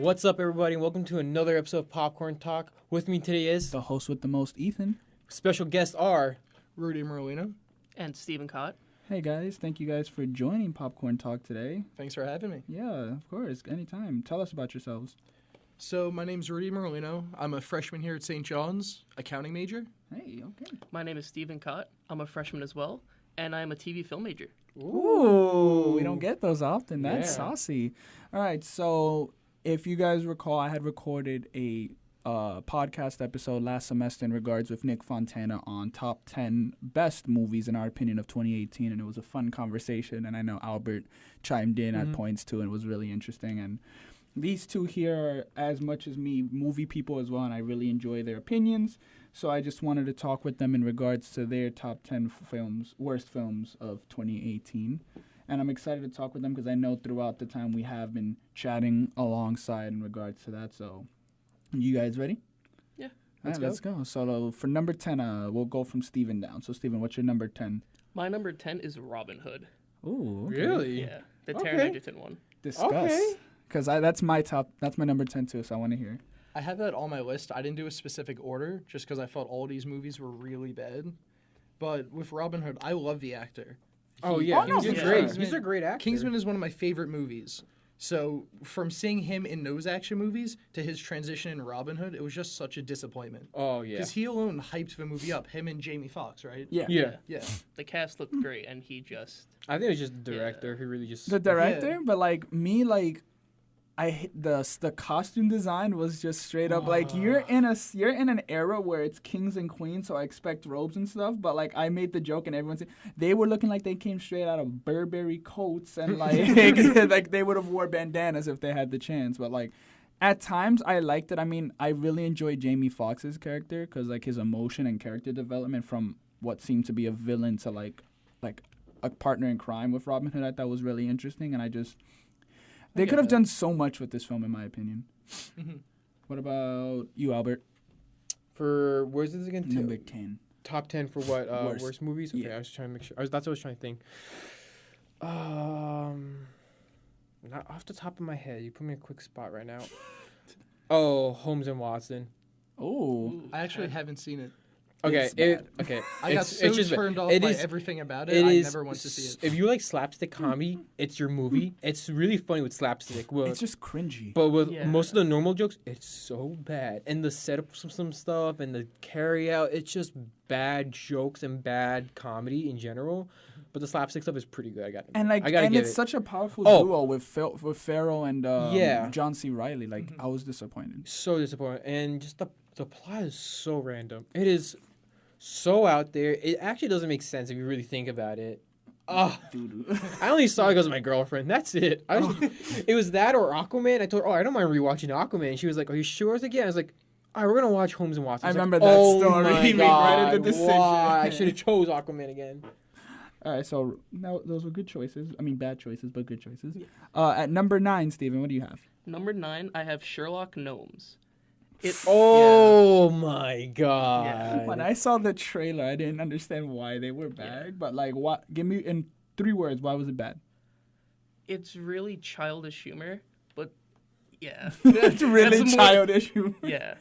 What's up, everybody? Welcome to another episode of Popcorn Talk. With me today is The host with the most, Ethan. special guests are Rudy Merlino. And Stephen Cott. Hey guys, thank you guys for joining Popcorn Talk today. Thanks for having me. Yeah, of course, anytime. Tell us about yourselves. So my name's Rudy Merlino. I'm a freshman here at St. John's, accounting major. Hey, okay. My name is Stephen Cott. I'm a freshman as well, and I'm a TV film major. Ooh, we don't get those often. That's Yeah. saucy. All right, so if you guys recall, I had recorded a podcast episode last semester in regards with Nick Fontana on top 10 best movies in our opinion of 2018, and it was a fun conversation, and I know Albert chimed in at points too, and it was really interesting. And these two here are as much as me movie people as well, and I really enjoy their opinions. So I just wanted to talk with them in regards to their top 10 films, worst films of 2018. And I'm excited to talk with them because I know throughout the time we have been chatting alongside in regards to that. So you guys ready? Yeah. All right, let's go. So for number 10, we'll go from Steven down. So Steven, what's your number 10? My number 10 is Robin Hood. Ooh, okay. really. Yeah, the Okay. Taron Egerton one. Discuss. Okay. Because that's my number 10 too, so I want to hear. I have that on my list. I didn't do a specific order just because I felt all these movies were really bad. But with Robin Hood, I love the actor. Oh, yeah. no, He's for great. sure. He's a great actor. Kingsman is one of my favorite movies. So from seeing him in those action movies to his transition in Robin Hood, it was just such a disappointment. Oh, yeah. Because he alone hyped the movie up, him and Jamie Foxx, right? Yeah. Yeah. Yeah. The cast looked great, and he just... I think it was just the director who really just... The director, Yeah. but like me, like the costume design was just straight up like you're in an era where it's kings and queens, so I expect robes and stuff. But like I made the joke and everyone said they were looking like they came straight out of Burberry coats and like like they would have wore bandanas if they had the chance. But like at times I liked it. I mean, I really enjoyed Jamie Foxx's character because like his emotion and character development from what seemed to be a villain to like a partner in crime with Robin Hood, I thought was really interesting, and they could have done so much with this film, in my opinion. What about you, Albert? For, where's this again? Number 10. Top 10 for what? Worst. Worst movies? Okay, Yeah. I was trying to make sure. That's what I was trying to think. Not off the top of my head. You put me in a quick spot right now. Oh, Holmes and Watson. Oh. Ooh, I actually haven't seen it. Okay, It's okay. I got so just turned off it by is- everything about it, It I is. never went to see it. If you like slapstick comedy, it's your movie. It's really funny with slapstick. Well, It's just cringy. but with Yeah. most of the normal jokes, it's so bad. And the setup of some stuff and the carry out, it's just bad jokes and bad comedy in general. But the slapstick stuff is pretty good. I got And like, I gotta and give it's it. such a powerful Oh. duo with Farrell and Yeah. John C. Reilly. Like, I was disappointed. So disappointing. And just the plot is so random. It is so out there. It actually doesn't make sense if you really think about it. Doo-doo. I only saw it because of my girlfriend. That's it. It was that or Aquaman. I told her, I don't mind rewatching Aquaman. And she was like, are you sure? I was like, yeah. I was like, all right, we're going to watch Holmes and Watson. I was like, remember that oh story. my He made right God, at the decision. why? I should have chose Aquaman again. All right, so now those were good choices. I mean, bad choices, but good choices. At number 9, Steven, what do you have? Number 9, I have Sherlock Gnomes. Oh my God. Yeah. When I saw the trailer, I didn't understand why they were bad. But like, what? Give me in 3 words. Why was it bad? It's really childish humor, but yeah. It's really That's more- childish. Yeah.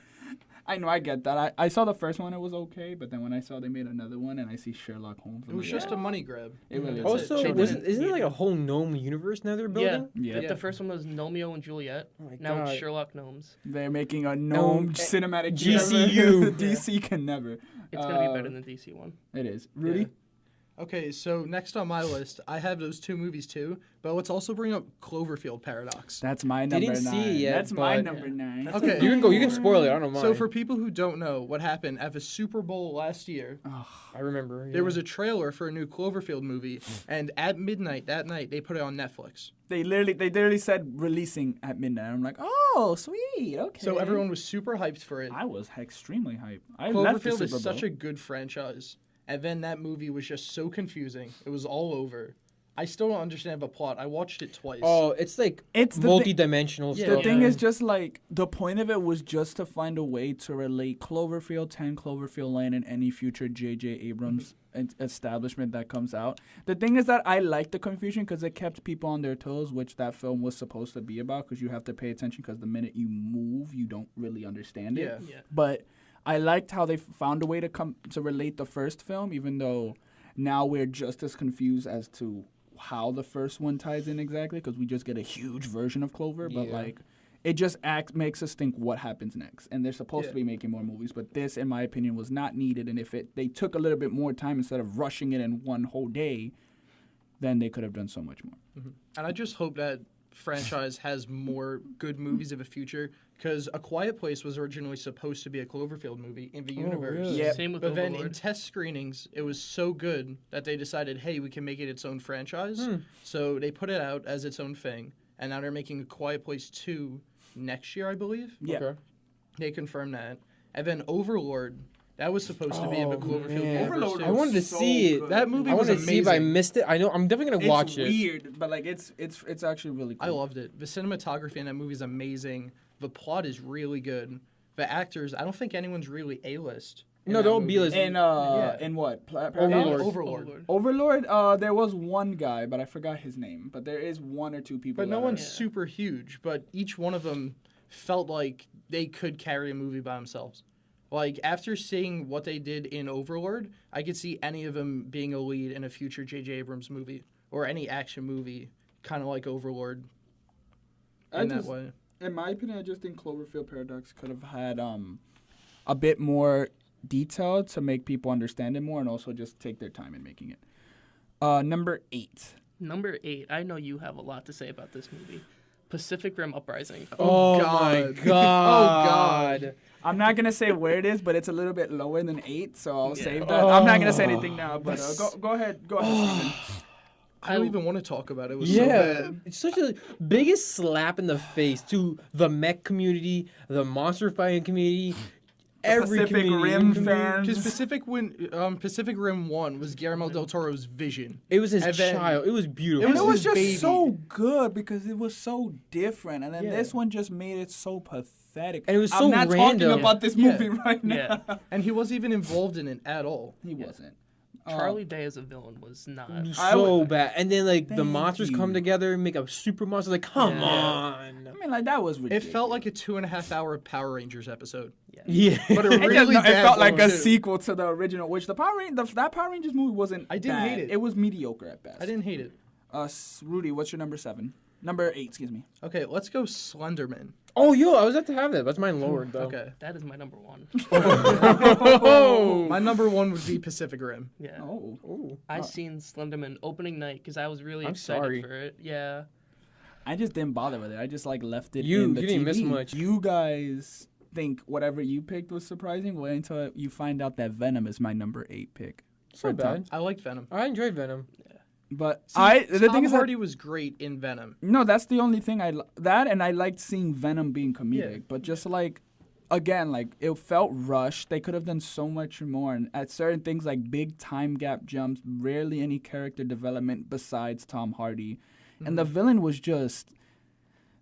I know, I get that. I saw the first one, it was okay, but then when I saw they made another one and I see Sherlock Holmes, It was just a money grab. It really That's is. Also, Children. isn't it like a whole gnome universe now they're building? Yeah. The first one was Nomeo and Juliet. Oh my Now it's God. Sherlock Gnomes. They're making a Gnome- gnome cinematic GCU. universe. DC can never. It's going to be better than the DC one. It is. Rudy? Okay, so next on my list, I have those 2 movies too, but let's also bring up Cloverfield Paradox. That's my number Didn't 9. see it yet, That's my but- number 9. Okay. You can go. You can spoil it. I don't mind. So for people who don't know what happened at the Super Bowl last year, I remember. there was a trailer for a new Cloverfield movie, and at midnight that night they put it on Netflix. They literally said releasing at midnight. I'm like, oh, sweet, okay. So everyone was super hyped for it. I was extremely hyped. I left the Cloverfield Super is Bowl. such a good franchise, and then that movie was just so confusing. It was all over. I still don't understand the plot. I watched it twice. Oh, it's like It's the multi-dimensional Yeah, stuff. The thing yeah. is just like the point of it was just to find a way to relate Cloverfield, 10 Cloverfield Lane, and any future J.J. Abrams establishment that comes out. The thing is that I like the confusion because it kept people on their toes, which that film was supposed to be about. Because you have to pay attention because the minute you move, you don't really understand it. Yeah. Yeah. But I liked how they found a way to come to relate the first film, even though now we're just as confused as to how the first one ties in exactly because we just get a huge version of Clover, but Yeah. like it just makes us think what happens next. And they're supposed Yeah. to be making more movies, but this, in my opinion, was not needed. And if they took a little bit more time instead of rushing it in one whole day, then they could have done so much more. And I just hope that franchise has more good movies of the future because A Quiet Place was originally supposed to be a Cloverfield movie in the universe. really? Yeah. Same with But then in Overlord. test screenings, it was so good that they decided, hey, we can make it its own franchise. So they put it out as its own thing. And now they're making A Quiet Place 2 next year, I believe. Yeah. Okay. They confirmed that. And then Overlord, that was supposed to be in the Oh, Cloverfield man. universe. Overlord too. I wanted to so see it. good. That movie I was wanted to see if I amazing. missed it. I know. I'm definitely gonna watch it's it. weird, but like it's actually really cool. I loved it. The cinematography in that movie is amazing. The plot is really good. The actors, I don't think anyone's really A-list. in No, that they're all movie. B-list. And Yeah. in what? Overlord. Overlord. Overlord, there was one guy, but I forgot his name. But there is one or two people. But no that one's are- super huge, but each one of them felt like they could carry a movie by themselves. Like, after seeing what they did in Overlord, I could see any of them being a lead in a future J.J. Abrams movie or any action movie, kind of like Overlord in that way. In my opinion, I just think Cloverfield Paradox could have had a bit more detail to make people understand it more, and also just take their time in making it. Number 8. Number 8. I know you have a lot to say about this movie. Pacific Rim Uprising. Oh God. my god. I'm not gonna say where it is, but it's a little bit lower than 8, so I'll Yeah. save that. I'm not gonna say anything now, but go ahead, Steven. I don't even want to talk about it. It was so Yeah, bad. it's such a biggest slap in the face to the mech community, the monster fighting community, every Pacific community. Rim Community. fans. Because Pacific Rim 1 was Guillermo del Toro's vision. It was his And then- child. It was beautiful. And was it was his just baby. so good because it was so different, and then Yeah. this one just made it so pathetic. And it was so I'm not random. talking about this Yeah. movie right now. Yeah. And he wasn't even involved in it at all. He wasn't. Charlie Day as a villain was not. so bad. And then like the Thank monsters you. come together and make a super monster. Like, come Yeah. on. I mean, like that was It ridiculous. felt like a 2.5-hour Power Rangers episode. Yeah. But a It, really just, no, it bad felt like one, a too. sequel to the original, which that Power Rangers movie wasn't. I didn't bad. hate it. It was mediocre at best. I didn't hate it. Rudy, what's your number 7? Number 8, excuse me. Okay, let's go Slenderman. Oh, yo, I was about to have that. That's mine lowered though. Okay. That is my number 1. Oh. My number 1 would be Pacific Rim. Yeah. Oh, Ooh. I seen Slenderman opening night because I was really I'm excited sorry. for it. Yeah. I just didn't bother with it. I just like left it. You in the didn't TV. miss much. You guys think whatever you picked was surprising. Wait until you find out that Venom is my number 8 pick. It's not For Tom. bad. I liked Venom. I enjoyed Venom. But See, the Tom thing is that Hardy was great in Venom. no, that's the only thing that, and I liked seeing Venom being comedic. Yeah. But just like, again, like it felt rushed. They could have done so much more. And at certain things like big time gap jumps, rarely any character development besides Tom Hardy, and the villain was just.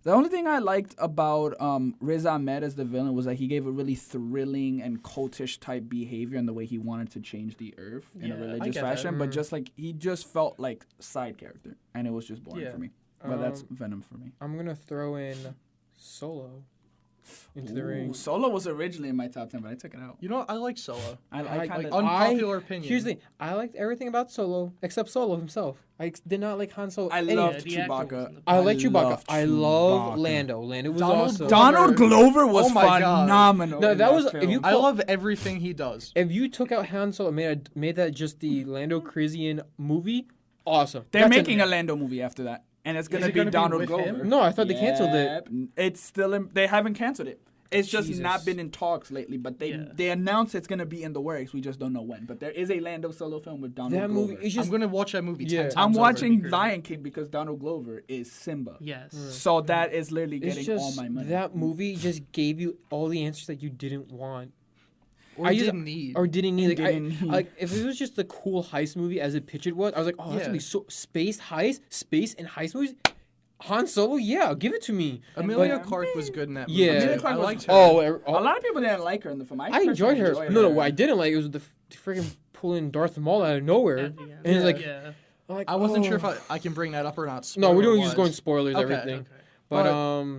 The only thing I liked about Riz Ahmed as the villain was that he gave a really thrilling and cultish type behavior in the way he wanted to change the earth in a Yeah, I religious get that. fashion. But just like he just felt like side character, and it was just boring Yeah. for me. But that's Venom for me. I'm gonna throw in Solo into the Ooh, ring. Solo was originally in my top 10, but I took it out. You know what? I like Solo. I I- kind of. Unpopular opinion. Here's the thing. I liked everything about Solo except Solo himself. I did not like Han Solo. I any- loved the actor Chewbacca. wasn't the I like Chewbacca. loved I love Chewbacca. Lando. Lando was Donald awesome. Donald Glover was Oh my God. phenomenal. No, in that was- film. if you- I love everything he does. If you took out Han Solo and made that just the Lando Calrissian movie, awesome. They're That's making it. a Lando movie after that, and it's Is gonna it be gonna be Donald with Glover. him? No, I thought they canceled it. Yep. It's still in. They haven't canceled it. It's just Jesus. not been in talks lately, but Yeah. they announced it's gonna be in the works. We just don't know when. But there is a Lando Solo film with Donald That Glover. movie is just I'm gonna watch that movie 10 Yeah. times. I'm over. watching Crazy. Lion King because Donald Glover is Simba. Yes. So that is literally it's getting all just my money. that movie just gave you all the answers that you didn't want. Or I just- didn't need. or didn't need Didn't need. like if it was just the cool heist movie as a pitch it was, I was like, oh, that's Yeah. gonna be so space and heist movies. Han Solo, yeah, give it to me. Amelia But- Clark was good in that movie. Yeah. Amelia too. Clark I was- liked her. A lot of people didn't like her in the film. I enjoyed her. personally No, enjoyed what her. I didn't like it was the freaking pulling Darth Maul out of nowhere. At the end. And it's like, yeah. I'm like, I wasn't sure oh. if I can bring that up or not. No, we're doing just spoiler-wise. going spoilers, Okay, everything. Okay. But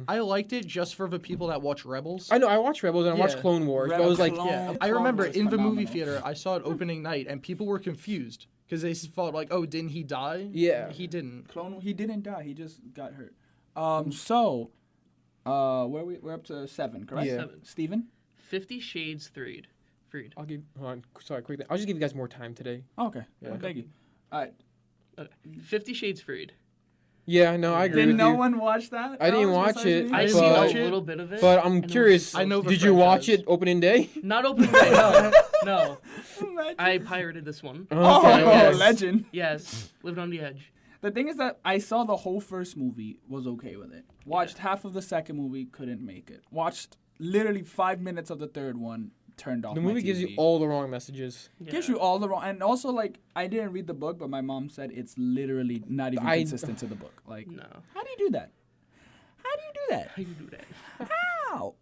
But I liked it just for the people that watch Rebels. I know I watched Rebels and I watched Yeah. Clone Wars, but I was like, Clone- Yeah, I Clone remember was in the movie phenomenal. theater, I saw it opening night, and people were confused because they thought like, "Oh, didn't he die?" Yeah. he didn't. He didn't die. He just got hurt. We're up to 7, correct? Yeah. 7. Steven? 50 Shades Freed. I'll give. Hold on, sorry, quickly. I'll just give you guys more time today. Oh, okay. Yeah. Well, thank you. All right. Okay. 50 Shades Freed. Yeah, no, I agree Did with no you. one watch that? I didn't Alex, watch besides it, me? I I didn't seen watch a it, little bit of it. But and I'm it was curious. I know the Did you watch franchise. it opening day? Not open day, no. No. Imagine. I pirated this one. Oh, yes. legend. Yes. Lived on the edge. The thing is that I saw the whole first movie, was okay with it. Watched half of the second movie, couldn't make it. Watched literally 5 minutes of the third one, turned off The my movie gives you TV. all the wrong messages. Yeah. Gives you all the wrong, and also like I didn't read the book, but my mom said it's literally not even consistent to the book. Like, No. how do you do that? How do you do that? How you do that? How?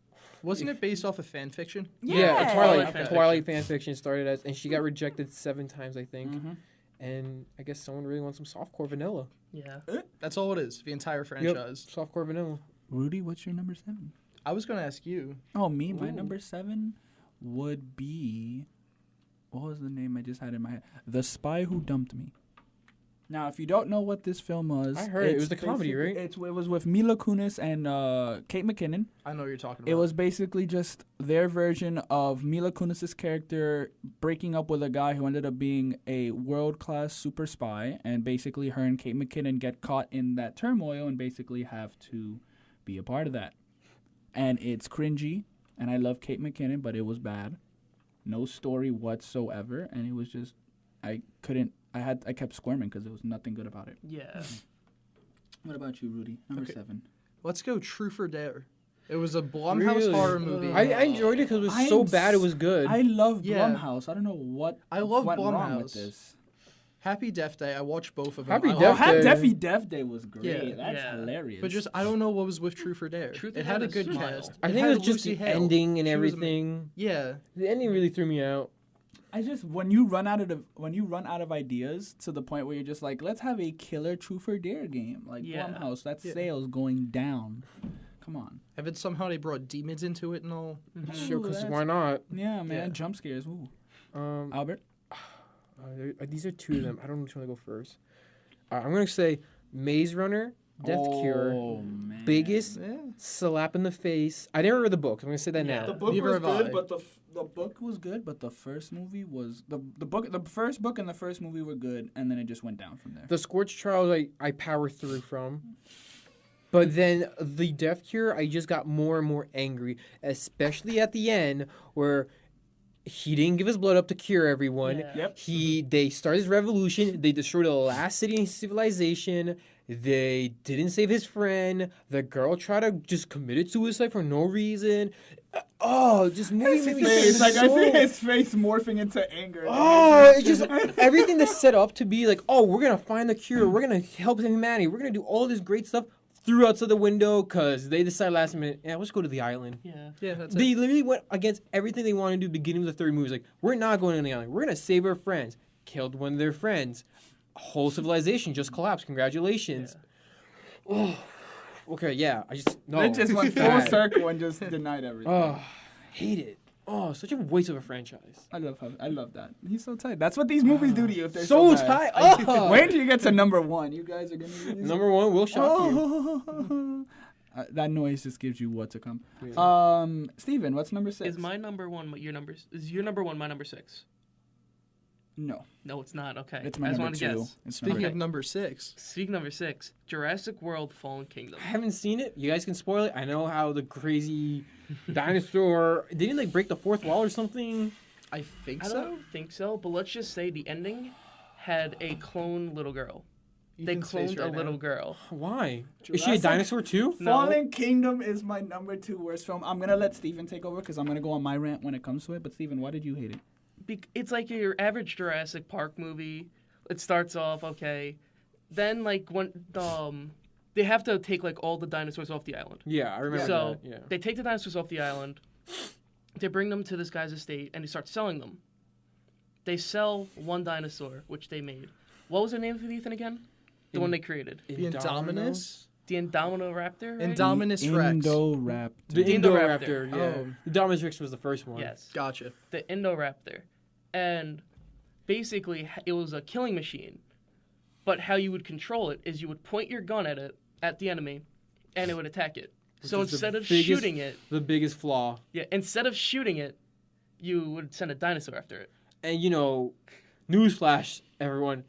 Wasn't it based off of fan fiction? Yeah, Twilight Twilight fan fan fiction started as, and she got rejected 7 times, I think. Mhm. And I guess someone really wants some softcore vanilla. Yeah. That's all it is. The entire franchise. Softcore vanilla. Rudy, what's your number 7? I was gonna ask you. Oh, me. My Ooh. number 7 would be, what was the name I just had in my head? The Spy Who Dumped Me. Now, if you don't know what this film was, I heard it. It it's was the comedy, basically- right? It was with Mila Kunis and Kate McKinnon. I know what you're talking about. It was basically just their version of Mila Kunis' character breaking up with a guy who ended up being a world-class super spy, and basically her and Kate McKinnon get caught in that turmoil and basically have to be a part of that. And it's cringy, and I love Kate McKinnon, but it was bad. No story whatsoever, and it was just, I kept squirming because there was nothing good about it. Yeah. What about you, Rudy? Number Okay. 7. Let's go Truth or Dare. It was a Blumhouse Really? horror movie. I enjoyed it because it was so bad it was good. I love Yeah. Blumhouse. I don't know what I love went wrong with Blumhouse. this. Happy Death Day. I watched both of them. Happy I Oh, Death liked Day. it. Happy Death Day was great. Yeah. That's Yeah. hilarious. But just I don't know what was with Truth or Dare. Truth or it Dare had a was good smile. cast. I think it had was just Lucy the Hale. ending and She was everything. Yeah. The ending really threw me out. I just when you run out of ideas to the point where you're just like, let's have a killer Truth or Dare game. Like Yeah. Blumhouse, that Yeah. sales going down. Come on. If it's somehow they brought demons into it and all. Sure, because that's- why not? Yeah, man. Yeah. Jump scares. Ooh. Um, Albert. these are 2 of them. I don't know which one to go first. I'm gonna say Maze Runner, Death Cure, Oh, man. biggest Yeah. slap in the face. I never read the book. I'm gonna say that Yeah. now. The book Neither was have good, I. but the book was good, but the first movie was the first book and the first movie were good, and then it just went down from there. The Scorch Trials I power through from. But then the Death Cure, I just got more and more angry, especially at the end where he didn't give his blood up to cure everyone. Yeah. Yep. They started his revolution. They destroyed the last city in civilization. They didn't save his friend. The girl tried to just committed suicide for no reason. Just movie made me Face, like I so- see his face morphing into anger. Oh, it's just everything that's set up to be like, oh, we're gonna find the cure, we're gonna help humanity, we're gonna do all this great stuff. Threw out to the window because they decided last minute, yeah, let's go to the island. Yeah. Yeah, that's They it. literally went against everything they wanted to do at the beginning of the third movie. It's like, we're not going to the island. We're gonna save our friends. Killed one of their friends. Whole civilization just collapsed. Congratulations. Oh, okay, yeah. I just no. It just went full Bad. circle and just denied everything. Oh, hate it. Oh, such a waste of a franchise. I love that. He's so tight. That's what these movies do to you if they're So bad. tight. Oh. Wait till you get to number 1. You guys are gonna be Number 1 will shock you. Oh. That noise just gives you what to come. Yeah. Steven, what's number 6? Is my number 1 your number? Is your number 1 my number 6? No, No, it's not. Okay. it's I my just number want 2. to guess. It's Speaking number of number 6. Speaking number 6, Jurassic World: Fallen Kingdom. I haven't seen it. You guys can spoil it. I know how the crazy dinosaur didn't like break the fourth wall or something. I think I so. don't think so, but let's just say the ending had a clone little girl. They Ethan's face cloned right a now. little girl. Why? Is she a Jurassic- dinosaur too? No. Fallen Kingdom is my number 2 worst film. I'm gonna let Steven take over because I'm gonna go on my rant when it comes to it. But Steven, why did you hate it? It's like your average Jurassic Park movie. It starts off okay, then like when they have to take like all the dinosaurs off the island. Yeah, I remember So that. Yeah. they take the dinosaurs off the island. They bring them to this guy's estate and they start selling them. They sell one dinosaur, which they made. What was the name of it, Ethan, again? The one they created. The Indominus? The Indominus Right? Indominus Rex. Indoraptor. The The Indoraptor. Indoraptor. Yeah. Oh. The Indominus Rex was the first one. Yes. Gotcha. The Indoraptor. And basically, it was a killing machine. But how you would control it is you would point your gun at it, at the enemy, and it would attack it. So is the instead of biggest- shooting it, The biggest flaw. instead of shooting it, you would send a dinosaur after it. And newsflash, everyone,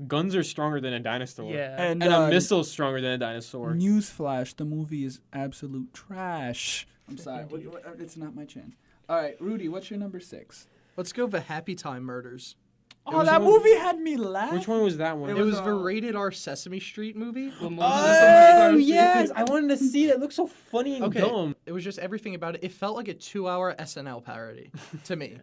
guns are stronger than a dinosaur. Yeah. And, And a missile's stronger than a dinosaur. Newsflash: the movie is absolute trash. I'm sorry, it's not my chance. All right, Rudy, what's your number 6? Let's go the Happy Time Murders. Oh, was that one- movie had me laugh. Which one was that one? It was the rated R Sesame Street movie. Oh, yes! I wanted to see that. It looks so funny and Okay. dumb. It was just everything about it. It felt like a 2-hour SNL parody to me.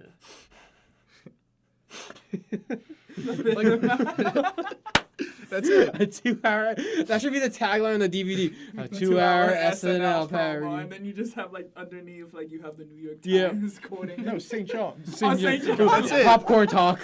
That's it. A 2-hour. That should be the tagline on the DVD. A 2-hour SNL parody. and then you just have like underneath, like you have the New York Yeah. Times quoting. No, St. John's. Oh, St. John's. That's it. Popcorn talk.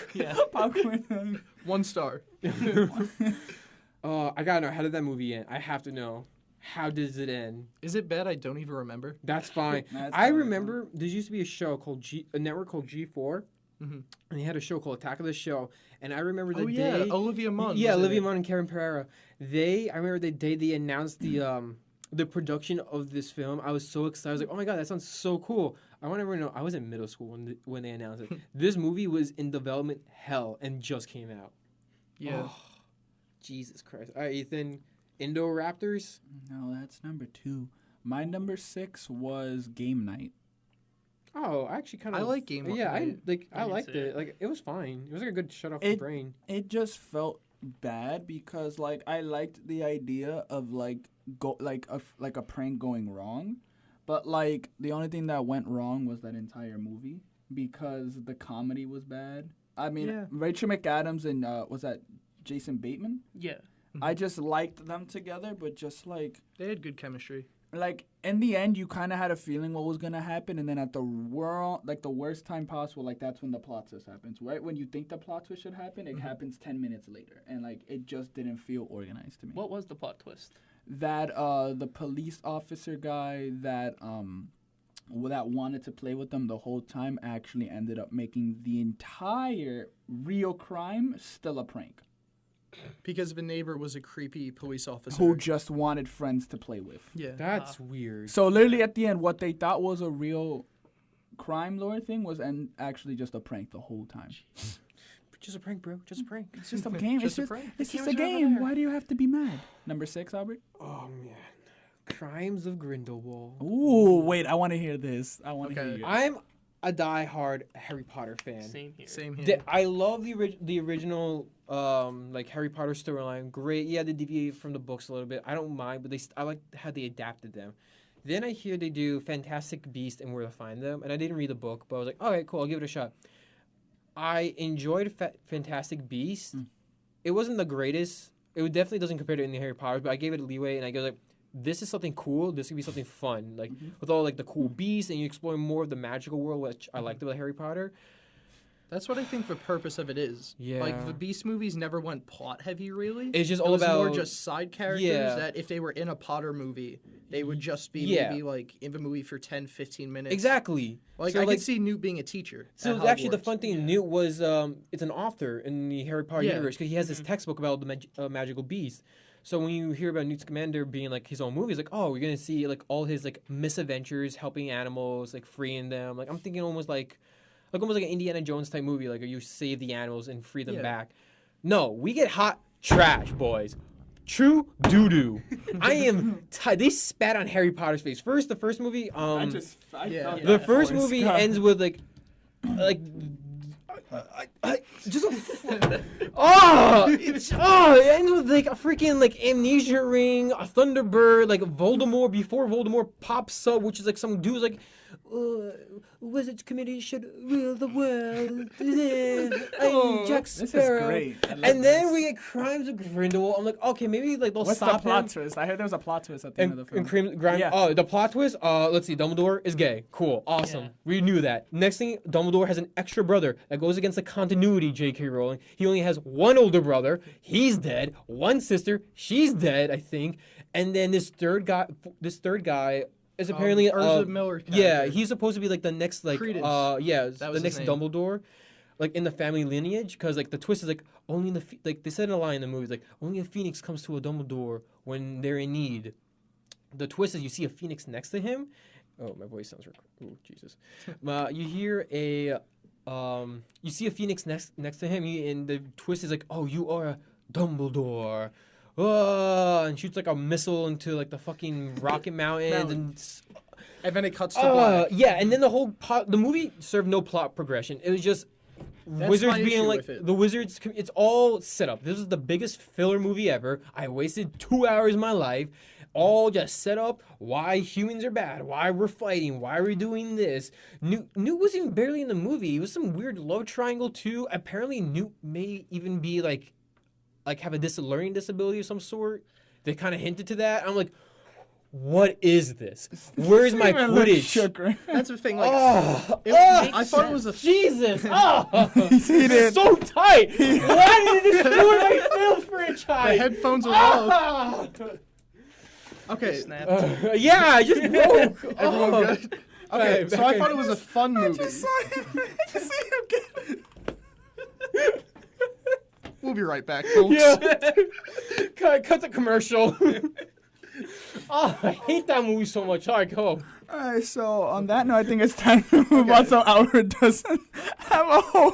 popcorn. 1 star. I gotta know, how did that movie end? I have to know. How does it end? Is it bad? I don't even remember. That's fine. That's I fine. remember there used to be a show called a network called G4, Mhm. and they had a show called Attack of the Show. And I remember the Oh yeah, day. Olivia Munn. Yeah, was in Olivia it. Munn and Karen Pereira. I remember the day they announced the production of this film. I was so excited. I was like, oh my god, that sounds so cool. I want everyone to know I was in middle school when they announced it. This movie was in development hell and just came out. Yeah. Oh, Jesus Christ. All right, Ethan. Indoraptors. No, that's number 2. My number 6 was Game Night. Oh, I actually kind of. I like Game Yeah, Night. I didn't liked see it. it. Like it was fine. It was like a good shut off the brain. It just felt bad because like I liked the idea of like a prank going wrong, but like the only thing that went wrong was that entire movie because the comedy was bad. I mean, Yeah. Rachel McAdams and was that Jason Bateman? Yeah. I just liked them together, but just like They had good chemistry. in the end, you kind of had a feeling what was gonna happen, and then at the worst time possible, like that's when the plot twist happens. Right when you think the plot twist should happen, it happens 10 minutes later, and like it just didn't feel organized to me. What was the plot twist? That the police officer guy that wanted to play with them the whole time actually ended up making the entire real crime still a prank. Because the neighbor was a creepy police officer. Who just wanted friends to play with. Yeah. That's weird. So literally at the end, what they thought was a real crime lord thing was actually just a prank the whole time. Just a prank, bro. Just a prank. It's just a game. Just a prank. It's just Cameras a are over game. there. Why do you have to be mad? Number 6, Albert. Oh man. Crimes of Grindelwald. Ooh, wait. I want to hear this. I want to Okay. hear you. I'm a die-hard Harry Potter fan. Same here. Same here. I love the original like Harry Potter storyline. Great. Yeah, they deviate from the books a little bit. I don't mind, but I like how they adapted them. Then I hear they do Fantastic Beasts and Where to Find Them, and I didn't read the book, but I was like, okay, cool, I'll give it a shot. I enjoyed Fantastic Beasts. It wasn't the greatest. It definitely doesn't compare to any Harry Potter, but I gave it a leeway, and I go like, this is something cool. This could be something fun, like with all like the cool beasts, and you explore more of the magical world, which I liked about Harry Potter. That's what I think the purpose of it is. Yeah. Like the Beast movies never went plot heavy really. It's just It all was about more just side characters Yeah. that if they were in a Potter movie, they would just be Yeah. maybe like in the movie for 10, 15 minutes. exactly. Like So, I like, could see Newt being a teacher. So at actually, the Hogwarts. fun thing, Newt was it's an author in the Harry Potter Yeah. universe because he has this textbook about the magical beast. So when you hear about Newt Scamander being like his own movie, it's like, oh, we're gonna see like all his like misadventures, helping animals, like freeing them. Like I'm thinking almost like an Indiana Jones type movie, like you save the animals and free them Yeah. back. No, we get hot trash, boys. True doo doo. I am. They spat on Harry Potter's face. The first movie. I Yeah. felt The that first voice. movie God. ends with like just It ends with like a freaking like amnesia ring, a Thunderbird, like Voldemort before Voldemort pops up, which is like some dude's like, Wizards Committee should rule the world. I'm Jack This is Sparrow. great. I love And then this. we get Crimes of Grindelwald. I'm like, okay, maybe like they'll What's the stop plot him. twist? I heard there was a plot twist at the end of the film. Yeah. Oh, the plot twist. Let's see. Dumbledore is gay. Cool. Awesome. Yeah. We knew that. Next thing, Dumbledore has an extra brother that goes against the continuity. J.K. Rowling. He only has one older brother. He's dead. One sister. She's dead. I think. And then this third guy. Is apparently Urza Miller Yeah, character. he's supposed to be like the next like Credence. the was his next name. Dumbledore, like in the family lineage. Because like the twist is like only in the like they said in a line in the movies like only a phoenix comes to a Dumbledore when they're in need. The twist is you see a phoenix next to him. Oh, my voice sounds. Oh, Jesus. You hear a you see a phoenix next to him, and the twist is like, oh, you are a Dumbledore. And shoots like a missile into like the fucking Rocket Mountains. And then it cuts to black. Yeah, and then the movie served no plot progression. It was just That's wizards my being issue like with it. the wizards. It's all set up. This is the biggest filler movie ever. I wasted 2 hours of my life. All just set up why humans are bad, why we're fighting, why we're doing this. Newt wasn't barely in the movie. It was some weird love triangle too. Apparently, Newt may even be like have a learning disability of some sort. They kind of hinted to that. I'm like, what is this? Where's my Steven looked Quidditch? shook, right? That's the thing. Like, makes I thought it was a. Jesus! He did. So tight. Why did this ruin my film franchise? The headphones are off. Okay. Snap. Yeah, I just broke. Everyone Oh. good? Okay, so I thought it was a fun movie. I just see him get it. We'll be right back, folks. Yeah. cut the commercial. Oh, I hate that movie so much. All right, go. Alright, so on that note, I think it's time to move on so Albert doesn't have a home.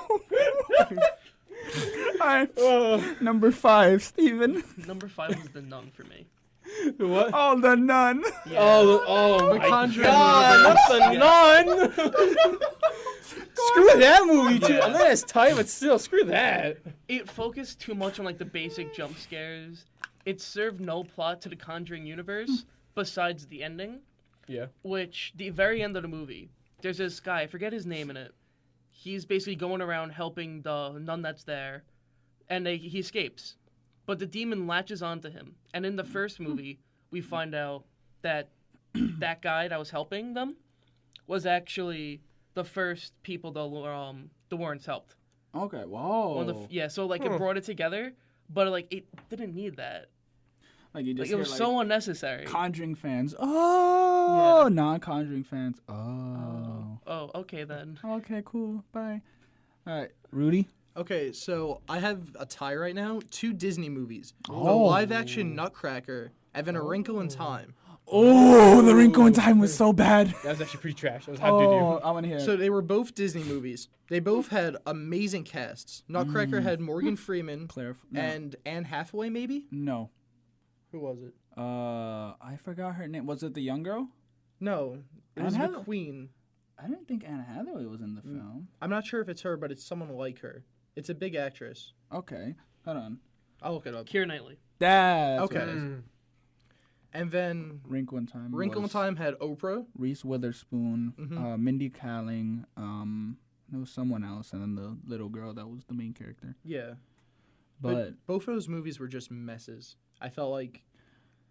Alright, number 5, Steven. Number 5 was The Nun for me. What? Oh, the nun. Yeah. Oh The my Conjuring God! universe. Not the Nun. Screw that movie too. I know that's tight, but still, screw that. It focused too much on like the basic jump scares. It served no plot to the Conjuring universe besides the ending, Yeah. which the very end of the movie, there's this guy, I forget his name in it. He's basically going around helping the nun that's there, and he escapes. But the demon latches onto him. And in the first movie, we find out that that guy that was helping them was actually the first people the Warrens helped. Okay, whoa. So like it brought it together, but like it didn't need that. Like you just Like it hear, was so unnecessary. Conjuring fans. Oh, Yeah. non-Conjuring fans. Oh. Oh, okay then. Okay, cool. Bye. Alright, Rudy. Okay, so I have a tie right now. 2 Disney movies. The Oh. live-action Nutcracker and then A Wrinkle in Time. Oh, The Wrinkle in Time was so bad. That was actually pretty trash. That was how Oh, I want to hear So it. they were both Disney movies. They both had amazing casts. Nutcracker had Morgan Freeman No. and Anne Hathaway, maybe? No. Who was it? I forgot her name. Was it the young girl? No, it was Anne the Hathaway? Queen. I didn't think Anne Hathaway was in the film. I'm not sure if it's her, but it's someone like her. It's a big actress. Okay, hold on. I'll look it up. Keira Knightley. That's Okay. what it is. Mm. And then Wrinkle in Time. Wrinkle in was Time had Oprah. Reese Witherspoon, Mhm. Mindy Kaling. There was someone else, and then the little girl that was the main character. Yeah. But both of those movies were just messes. I felt like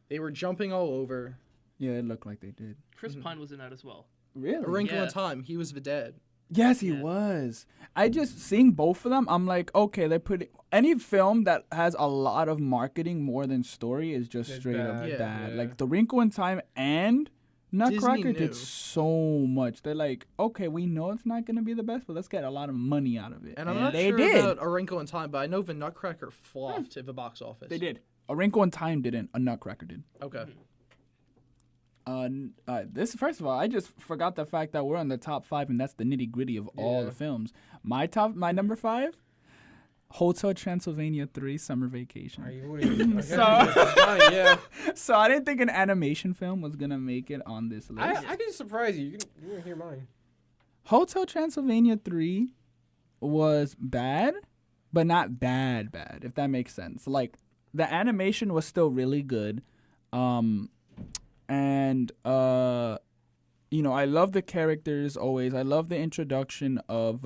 they were jumping all over. yeah, it looked like they did. Chris Pine was in that as well. Really? A Wrinkle in Yeah. Time, he was the dad. Yes, he Yeah. was. I just seeing both of them. I'm like, okay, they're putting any film that has a lot of marketing more than story is just It's straight up bad. Yeah. bad. Yeah. Like The Wrinkle in Time and Nutcracker knew. did so much. They're like, okay, we know it's not gonna be the best, but let's get a lot of money out of it. And I'm not they sure did. about A Wrinkle in Time, but I know the Nutcracker flopped at the box office. They did. A Wrinkle in Time didn't. A Nutcracker did. Okay. This first of all, I just forgot the fact that we're on the top 5, and that's the nitty gritty of all Yeah. the films. My number 5, Hotel Transylvania 3: Summer Vacation. Yeah. So I didn't think an animation film was gonna make it on this list. I can surprise you. You're gonna hear mine. Hotel Transylvania 3 was bad, but not bad, if that makes sense. Like the animation was still really good, and I love the characters always. I love the introduction of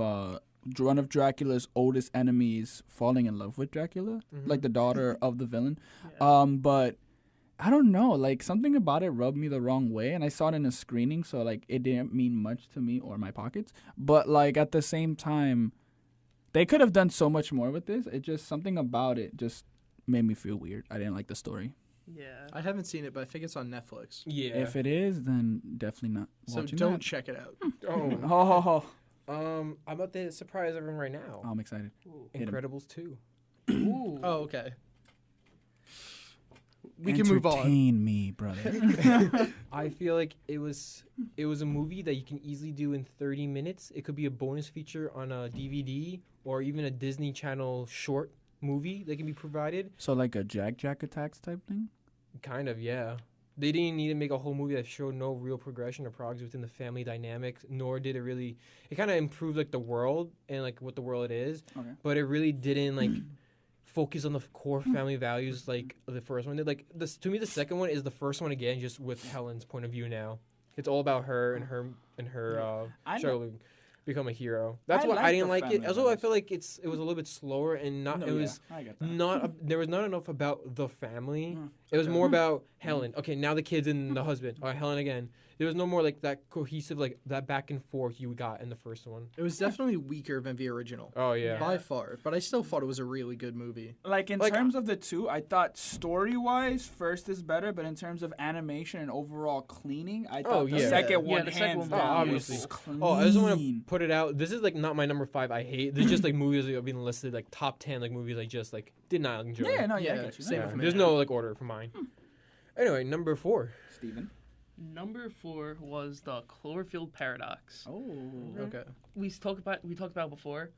one of Dracula's oldest enemies falling in love with Dracula, like the daughter of the villain. Yeah. But I don't know, like something about it rubbed me the wrong way, and I saw it in a screening, so like it didn't mean much to me or my pockets. But like at the same time, they could have done so much more with this. It just something about it just made me feel weird. I didn't like the story. Yeah. I haven't seen it, but I think it's on Netflix. Yeah. If it is, then definitely not So watching don't that. check it out. Oh. Oh, I'm about to surprise everyone right now. I'm excited. hit 'em. Incredibles 2. Ooh. Oh, okay. We can move on. Entertain me, brother. I feel like it was a movie that you can easily do in 30 minutes. It could be a bonus feature on a DVD or even a Disney Channel short movie that can be provided. So like a Jack Attacks type thing? Kind of, yeah. They didn't need to make a whole movie that showed no real progression or progress within the family dynamics, nor did it really. It kind of improved like the world and like what the world is, Okay. but it really didn't like focus on the core family values like the first one did. Like this, to me, the second one is the first one again, just with Helen's point of view now. It's all about her and her I know- struggle to become a hero. That's I why like I didn't the like it. family Also, I values. feel like it was a little bit slower and not. No, it was I get that. there was not enough about the family. Mm. It was more about Helen. Okay, now the kids and the husband. All right, Helen again. There was no more like that cohesive, like that back and forth you got in the first one. It was definitely weaker than the original. Oh yeah. By far. But I still thought it was a really good movie. Like in Like, terms of the two, I thought story-wise, first is better, but in terms of animation and overall cleaning, I thought the yeah. second Yeah, one the second hands one down obviously. was clean. Oh, I just want to put it out. This is like not my number 5. I hate. This is just like movies that have been listed like top 10 like movies I just like did not enjoy. Yeah, no, yeah, I Yeah, get you. same Yeah, with me. there's no like order for mine. Anyway, number 4. Steven. Number 4 was the Cloverfield Paradox. Oh. Okay. We talked about it before.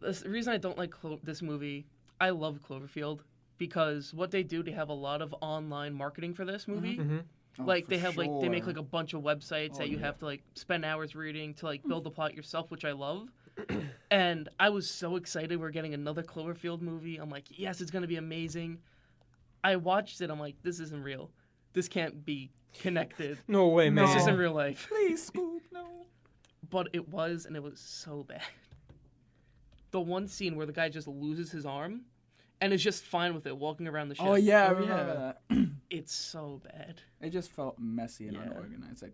The reason I don't like this movie, I love Cloverfield because what they do, they have a lot of online marketing for this movie. Mm-hmm. Oh, Like for they have like they make sure. like a bunch of websites Oh, that you yeah. have to like spend hours reading to like build the plot yourself, which I love. And I was so excited we're getting another Cloverfield movie. I'm like, yes, it's gonna be amazing. I watched it. I'm like, this isn't real. This can't be connected. No way, man. This isn't real life. Please, Scoop, no. But it was, and it was so bad. The one scene where the guy just loses his arm and is just fine with it walking around the ship. Oh yeah, I Oh, remember yeah. that. It's so bad. It just felt messy and Yeah. unorganized. Like,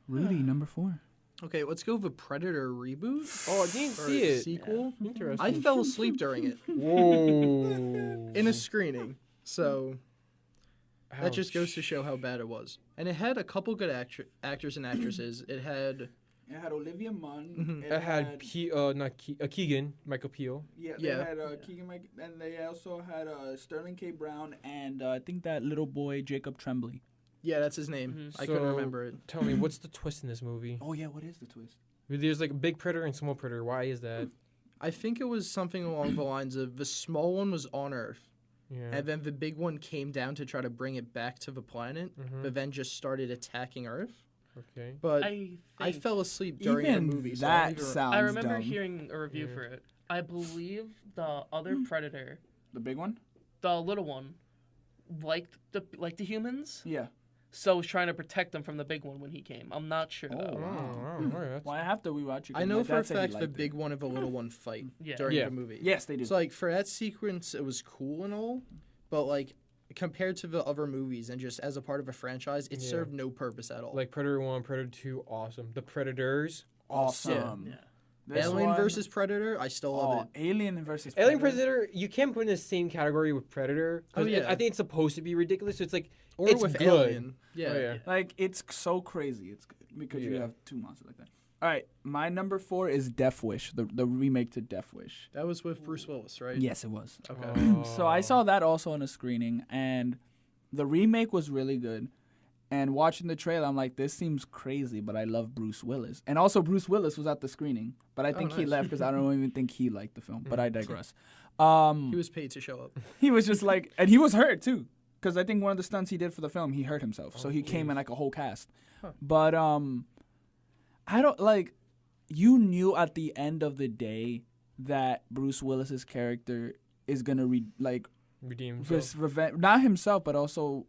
Rudy, number 4. Okay, let's go with a Predator reboot. Oh, I didn't Or see a it. sequel. Interesting. I fell asleep during it Whoa. in a screening. So that just Ouch. goes to show how bad it was. And it had a couple good actors and actresses. It had It had Olivia Munn. Mhm. It had Keegan, Michael Peel. Yeah, Yeah. they had Keegan Mike, and they also had Sterling K. Brown and I think that little boy Jacob Tremblay. yeah, that's his name. Mhm. I couldn't So- remember it. Tell me, what's the twist in this movie? Oh yeah, what is the twist? There's like a big predator and small predator. Why is that? I think it was something along the lines of the small one was on Earth, Yeah. and then the big one came down to try to bring it back to the planet, Mhm. but then just started attacking Earth. Okay. But I I think fell asleep during Even the movie. So that I don't even sounds I remember dumb. hearing a review Yeah. for it. I believe the other predator, The big one? the little one, liked the humans, Yeah. so was trying to protect them from the big one when he came. I'm not sure Oh, though. wow. all right, that's- Well, I have to rewatch it. I 'cause know my for dad a said he fact the liked it. big one and the little one fight Yeah. during Yeah. the movie. Yes, they do. So like for that sequence, it was cool and all, but like compared to the other movies and just as a part of a franchise, it Yeah. served no purpose at all. Like Predator 1, Predator 2, awesome. The Predators. awesome. Yeah. This Alien one- versus Predator, I still love Oh, it. Alien versus Alien Predator. Predator, you can't put in the same category with Predator. 'Cause Oh, yeah. I think it's supposed to be ridiculous. So it's like, Or it's with good. Alien. Yeah. Oh, yeah. Like it's so crazy. It's good because you Yeah. have two monsters like that. All right, my number 4 is Death Wish, the remake to Death Wish. That was with Bruce Willis, right? Yes, it was. Okay. So I saw that also in a screening, and the remake was really good. And watching the trailer, I'm like, this seems crazy, but I love Bruce Willis. And also, Bruce Willis was at the screening, but I think he nice. left because I don't even think he liked the film. But I digress. He was paid to show up. He was just like, and he was hurt too, because I think one of the stunts he did for the film, he hurt himself, so Oh, he came jeez. in like a whole cast. Huh. But I don't like. You knew at the end of the day that Bruce Willis's character is gonna Redeem himself. revenge, not himself, but also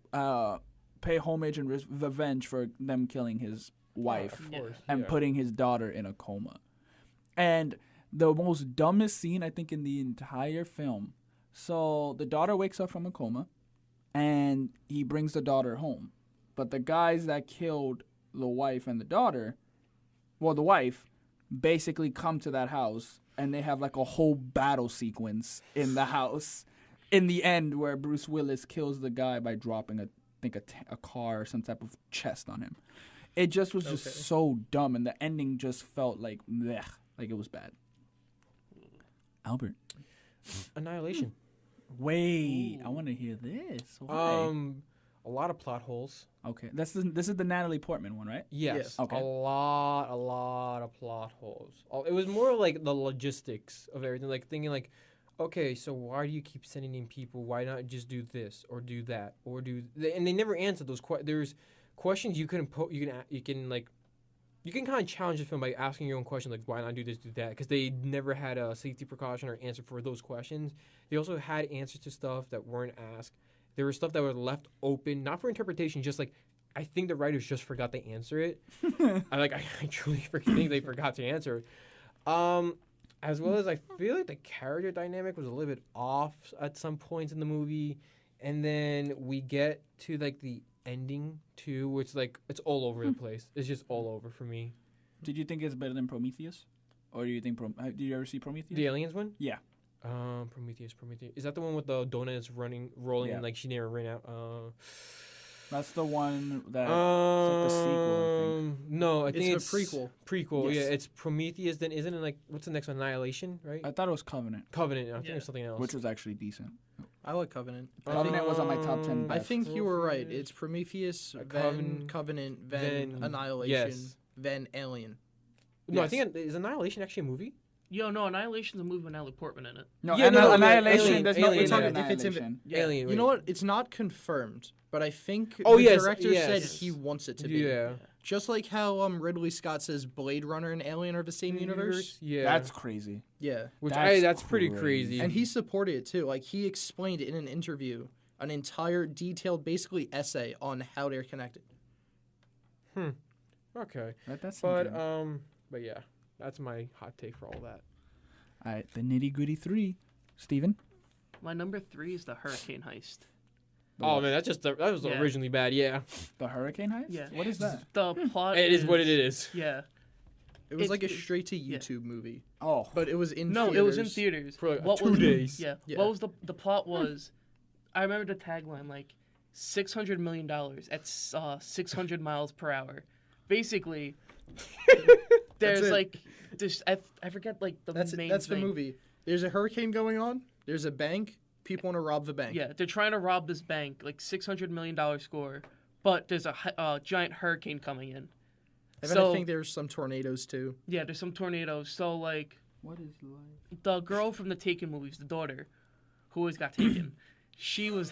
pay homage and revenge for them killing his wife Of course, and yeah. putting his daughter in a coma. And the most dumbest scene I think in the entire film. So the daughter wakes up from a coma, and he brings the daughter home. But the guys that killed the wife and the daughter, well, the wife, basically come to that house, and they have like a whole battle sequence in the house. In the end, where Bruce Willis kills the guy by dropping a car or some type of chest on him. It just was just so dumb, and the ending just felt like blech, like it was bad. Albert, Annihilation. wait, I want to hear this. Why? A lot of plot holes. Okay, this is the Natalie Portman one, right? Yes. Yes. Okay. A lot of plot holes. It was more like the logistics of everything, like thinking like, okay, so why do you keep sending in people? Why not just do this or do that or do? And they never answered those questions. There's questions you couldn't put. You can kind of challenge the film by asking your own question, like why not do this, do that? Because they never had a safety precaution or answer for those questions. They also had answers to stuff that weren't asked. There was stuff that was left open, not for interpretation, just like I think the writers just forgot to answer it. I truly think they forgot to answer it. As well as I feel like the character dynamic was a little bit off at some points in the movie, and then we get to like the ending too, which like it's all over the place. It's just all over for me. Did you think it's better than Prometheus, or do you think did you ever see Prometheus? The aliens one? Yeah. Prometheus. Is that the one with the donuts rolling, Yeah. and like she never ran out? That's the one that it's like the sequel, I think. No, I think It's a prequel. Prequel, Yes. yeah. It's Prometheus. Then isn't it like what's the next one? Annihilation, right? I thought it was Covenant, Covenant. I think Yeah. it's something else. which was actually decent. I like Covenant. Covenant was on my top 10 I best. think you were right. It's Prometheus, then Covenant, then Annihilation, yes. then Alien. No, I Yes. think is Annihilation actually a movie? Yo, no, Annihilation's a movie with Natalie Portman in it. No, Yeah, no, Annihilation. Alien, There's no Alien, it's not yeah. If it's in the- Annihilation. Alien. You know what? It's not confirmed, but I think Oh, the yes, director said yes. he wants it to be. Yeah. Just like how Ridley Scott says Blade Runner and Alien are the same universe. Yeah. That's crazy. Yeah. That's pretty crazy. crazy. And he supported it too. Like he explained in an interview an entire detailed basically essay on how they're connected. Okay. That's But good. but yeah, that's my hot take for all that. All right, the nitty gritty 3. Steven? My number 3 is the Hurricane Heist. Oh man, that was Yeah. originally bad. Yeah, The Hurricane Heist? Yeah. What is that? The plot it is what it is. Yeah. It was It- like a straight to yeah. YouTube movie, Oh. but it was in No, theaters. it was in theaters. For, like, what 2 was, days. Yeah. Yeah. What was the plot was? I remember the tagline like $600 million at 600 miles per hour. Basically, there's it. like this. I forget like the That's main. that's the thing. movie. There's a hurricane going on. There's a bank. People want to rob the bank. Yeah, they're trying to rob this bank, like $600 million score, but there's a giant hurricane coming in. And So- I think there's some tornadoes too. Yeah, there's some tornadoes. So like What is life? the girl from the Taken movies, the daughter, who always got taken, she was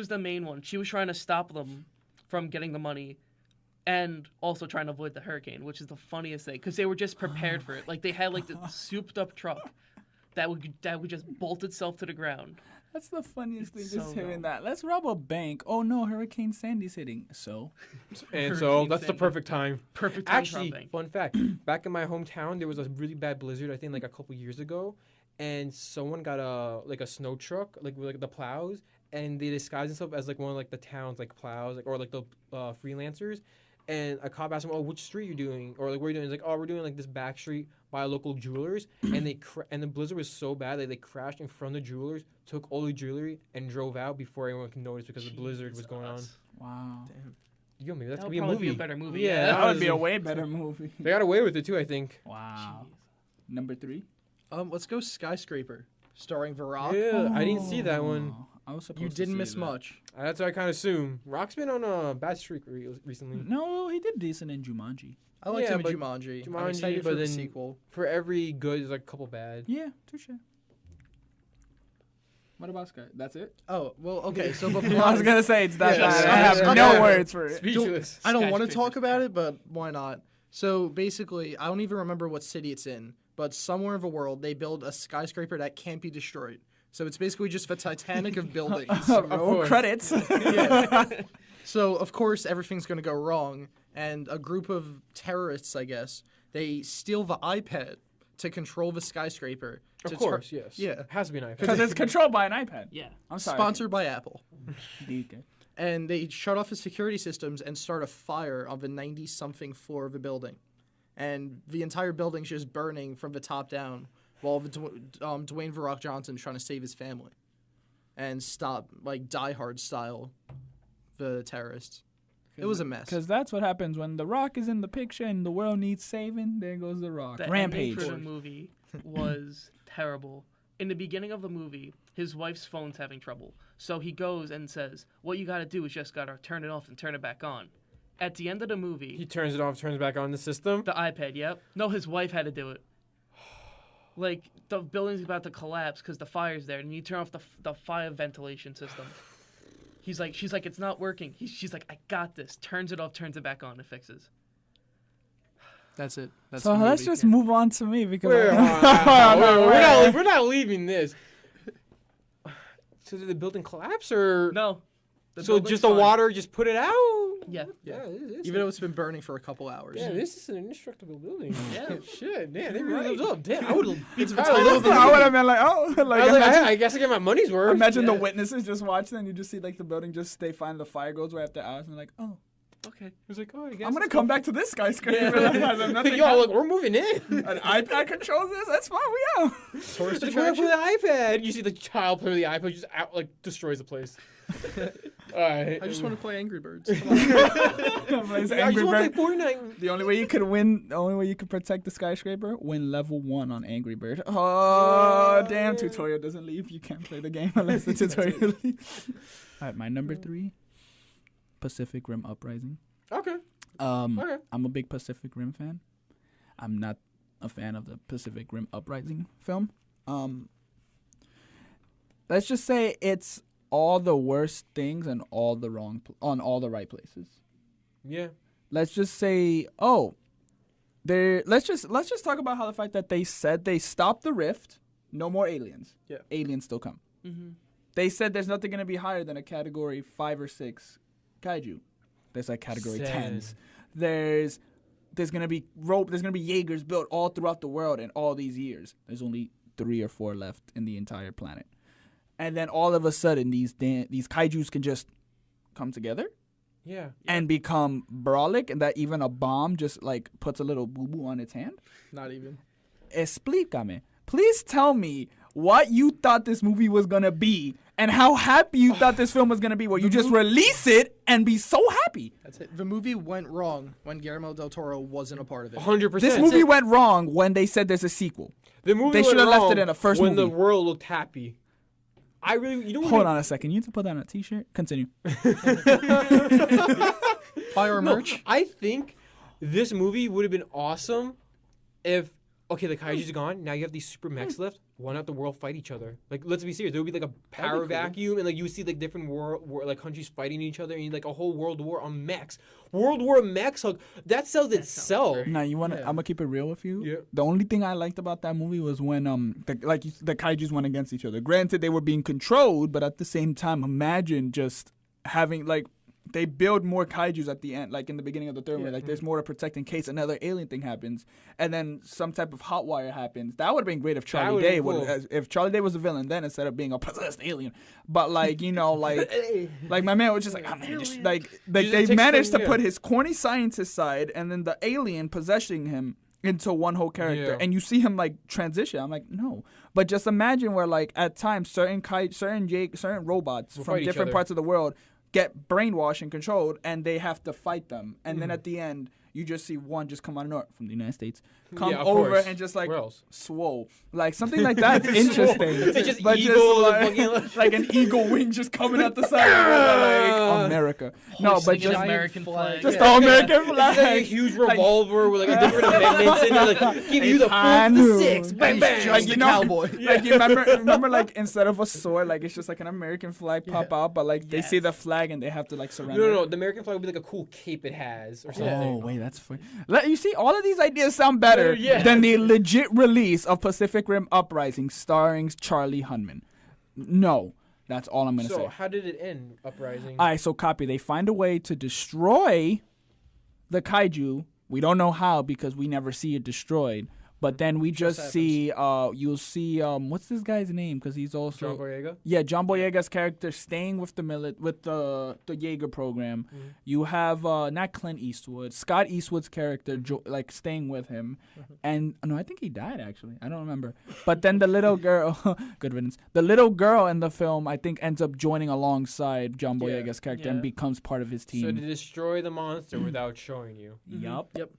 the main one. She was trying to stop them from getting the money, and also trying to avoid the hurricane, which is the funniest thing because they were just prepared for it. Like they had like the souped up truck that would just bolt itself to the ground. That's the funniest thing, It's just so hearing dumb. that. Let's rob a bank. Oh no, Hurricane Sandy's hitting. So? And so Hurricane that's the Sandy. perfect time. Perfect time Actually, dropping. fun fact: back in my hometown, there was a really bad blizzard. I think like a couple years ago, and someone got a snow truck like with like the plows, and they disguised themselves as like one of like the town's like plows, like or like the freelancers. And a cop asked him, "Oh, which street you doing?" Or like, "Where are you doing?" He's like, "Oh, we're doing like this back street by a local jewelers." And and the blizzard was so bad that they crashed in front of the jewelers, took all the jewelry, and drove out before anyone could notice because the blizzard was going on. Jesus. Wow. Yo, maybe that's That gonna would be a probably movie. be a better movie. Yeah, Yeah. That would be a honestly. way better movie. They got away with it too, I think. Wow. Number 3? Let's go Skyscraper, starring Varrock. Yeah, I didn't see that one. I was supposed You to didn't see miss that. much. That's what I kind of assume. Rock's been on a bad streak recently. No, he did decent in Jumanji. I liked Yeah, him in but Jumanji. I'm Jumanji, excited but for the then- sequel. For every good, there's like a couple bad. Yeah, touche. What about Sky? That's it? Oh well, okay. So the I was plot. gonna say it's that Yeah, bad. yeah, I have yeah, no yeah. words for it. Speechless. I don't want to Skyscraper's talk about it, but why not? So basically, I don't even remember what city it's in, but somewhere of a world they build a skyscraper that can't be destroyed. So it's basically just the Titanic of buildings. Roll course. credits. So of course everything's gonna go wrong, and a group of terrorists, I guess, they steal the iPad to control the skyscraper. Of course, yes. Yeah. It has to be an iPad. Because it's controlled by an iPad. Yeah. I'm sorry. Sponsored by Apple. DK. And they shut off the security systems and start a fire on the 90-something floor of the building. And the entire building's just burning from the top down while Dwayne The Rock Johnson's trying to save his family and stop, like, Die Hard style, the terrorists. It was a mess. Because that's what happens when The Rock is in the picture and the world needs saving. There goes The Rock. The Rampage. ending for the movie was terrible. In the beginning of the movie, his wife's phone's having trouble. So he goes and says, what you got to do is just got to turn it off and turn it back on. At the end of the movie, He turns it off, turns back on the system. the iPad, yep. No, his wife had to do it. Like, the building's about to collapse because the fire's there, and you turn off the fire ventilation system. She's like, it's not working. She's like, I got this. Turns it off, turns it back on, and fixes. That's it. That's So the let's movie. just move on to me because We're not leaving this. So did the building collapse or No. The so building's just the fine. water just put it out? Yeah. Yeah, Even though it's been burning for a couple hours. yeah, this is an indestructible building. Yeah. Shit, damn, they really lived up. Damn, I would have. It's I title of the I would have been like, oh, like, was like, imagine, I guess I get my money's worth. imagine the Yeah. witnesses just watching and you just see like the building just stay fine. The fire goes away after hours and like, oh, Okay. It was like, oh, I guess. I'm gonna come back to this skyscraper. Nothing Yo, happened. look, we're moving in. An iPad controls this. That's fine. We out. Tourist Just work with attraction. the iPad. You see the child play with the iPad, just out like destroys the place. All right. I just want to play Angry Birds. Plays I Angry just want Bird. to play Fortnite. The only way you could win, the only way you could protect the skyscraper, win level 1 on Angry Bird. Oh, damn! Tutorial doesn't leave. You can't play the game unless the tutorial leaves. All right, my number 3, Pacific Rim Uprising. Okay. I'm a big Pacific Rim fan. I'm not a fan of the Pacific Rim Uprising film. Let's just say it's all the worst things and all the on all the right places. Yeah. Let's just say, let's just talk about how the fact that they said they stopped the rift, no more aliens. Yeah. Aliens still come. Mm-hmm. They said there's nothing gonna be higher than a category 5 or 6 kaiju. There's like category 10s. There's gonna be Jaegers built all throughout the world in all these years. There's only 3 or 4 left in the entire planet. And then all of a sudden these kaijus can just come together Yeah. and become brawlic, and that even a bomb just like puts a little boo-boo on its hand. Not even. Explícame. Please tell me what you thought this movie was gonna be and how happy you thought this film was gonna be, where you just release it and be so happy. That's it. The movie went wrong when Guillermo del Toro wasn't a part of it. 100%. This movie went wrong when they said there's a sequel. The movie they went should have left wrong it in the first when movie. the world looked happy. I really, you know what? Hold on a second. You need to put that on a t-shirt. Continue. Buy our No, merch. I think this movie would have been awesome if the kaiju's are gone. Now you have these super mechs left. Why not the world fight each other? Like, let's be serious. There would be like a power cool. vacuum, and like you would see like different like countries fighting each other, and like a whole world war on mechs. World War of mechs, like that sells itself. Now you want to? Yeah. I'm gonna keep it real with you. Yeah. The only thing I liked about that movie was when the kaijus went against each other. Granted, they were being controlled, but at the same time, imagine just having like they build more kaijus at the end, like in the beginning of the third one. Like there's more to protect in case another alien thing happens, and then some type of hot wire happens. That would have been great if Charlie would've Day been would, cool. if Charlie Day was the villain then instead of being a possessed alien. But like like my man was just like, oh, man, just, like Just they takes managed them, to yeah. put his corny scientist side and then the alien possessing him into one whole character, Yeah. and you see him like transition. I'm like, no, but just imagine where like at times certain robots Will from fight each different other. parts of the world get brainwashed and controlled, and they have to fight them, and Mm-hmm. then at the end you just see one just come out of north from the United States, come Yeah, of over course. and just like Where else? swole, like something like that's interesting. It's just But eagle, like, fucking- like an eagle wing just coming out the side of like America. No, but Hoisting an just American flag. just Yeah. the American It's like a flag. huge revolver with like a different amendments in it. Like, give you the 4th, the 6th, bang bang. Just you a know- cowboy. Like you remember like instead of a sword, like it's just like an American flag pop out, but like they see the flag and they have to like surrender. No. The American flag would be like a cool cape it has or something. Oh wait, that's funny. You see, all of these ideas sound better Yeah. than the legit release of Pacific Rim Uprising starring Charlie Hunnam. No, that's all I'm gonna So say. how did it end? Uprising. All right, so copy. They find a way to destroy the kaiju. We don't know how because we never see it destroyed. But then we just happens. see, you'll see, what's this guy's name? Because he's also John Boyega. Yeah, John Boyega's character staying with the Jaeger program. Mm-hmm. You have not Clint Eastwood, Scott Eastwood's character like staying with him, Mm-hmm. and no, I think he died actually. I don't remember. But then the little girl, good riddance. The little girl in the film, I think, ends up joining alongside John Yeah. Boyega's character and Yeah. becomes part of his So to team. destroy the monster without showing you. Yup. Yep.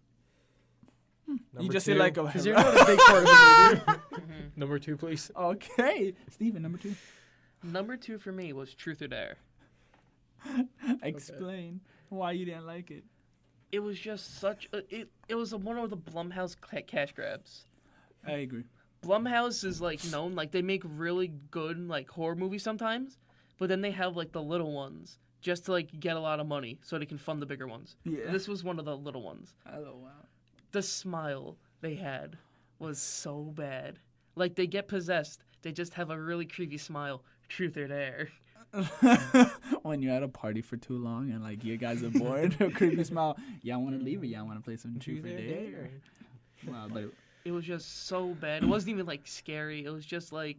You Number just two. see like a Because you're not a big part of the movie. Number 2, please. okay, Steven, number 2. Number 2 for me was Truth or Dare. Explain why you didn't like it. It was just such a, it was one of the Blumhouse cash grabs. I agree. Blumhouse is like known, like they make really good like horror movies sometimes, but then they have like the little ones just to like get a lot of money so they can fund the bigger ones. Yeah. This was one of the little ones. Oh wow. The smile they had was so bad. Like they get possessed, they just have a really creepy smile. Truth or Dare. When you're at a party for too long and like you guys are bored, a creepy smile. Y'all want to leave or y'all want to play some Truth or Dare? Wow, but It was just so bad. It wasn't even like scary. It was just like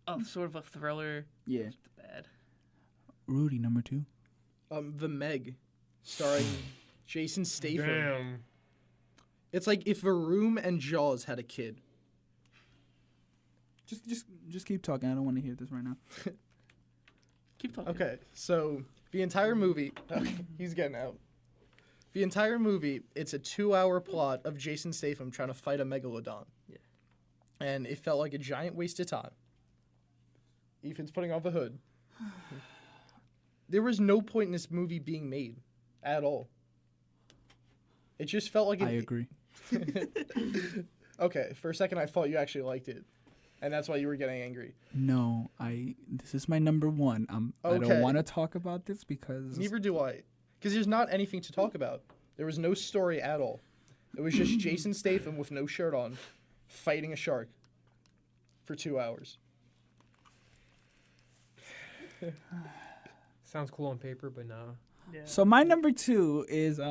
a sort of a thriller. yeah. Bad. Rudy, number 2. The Meg, starring Jason Statham. Damn. It's like if The Room and Jaws had a kid. Just keep talking. I don't want to hear this right now. Keep talking. Okay, so the entire movie, he's getting out. The entire movie, it's a 2-hour plot of Jason Statham trying to fight a megalodon. Yeah. And it felt like a giant waste of time. Ethan's putting on the hood. There was no point in this movie being made at all. It just felt like I agree. Okay, for a second I thought you actually liked it. And that's why you were getting angry. No, this is my number 1. I Okay. don't want to talk about this because Neither do I. Because there's not anything to talk about. There was no story at all. It was just Jason Statham with no shirt on fighting a shark for 2 hours. Sounds cool on paper, but no. Yeah. So my number 2 is I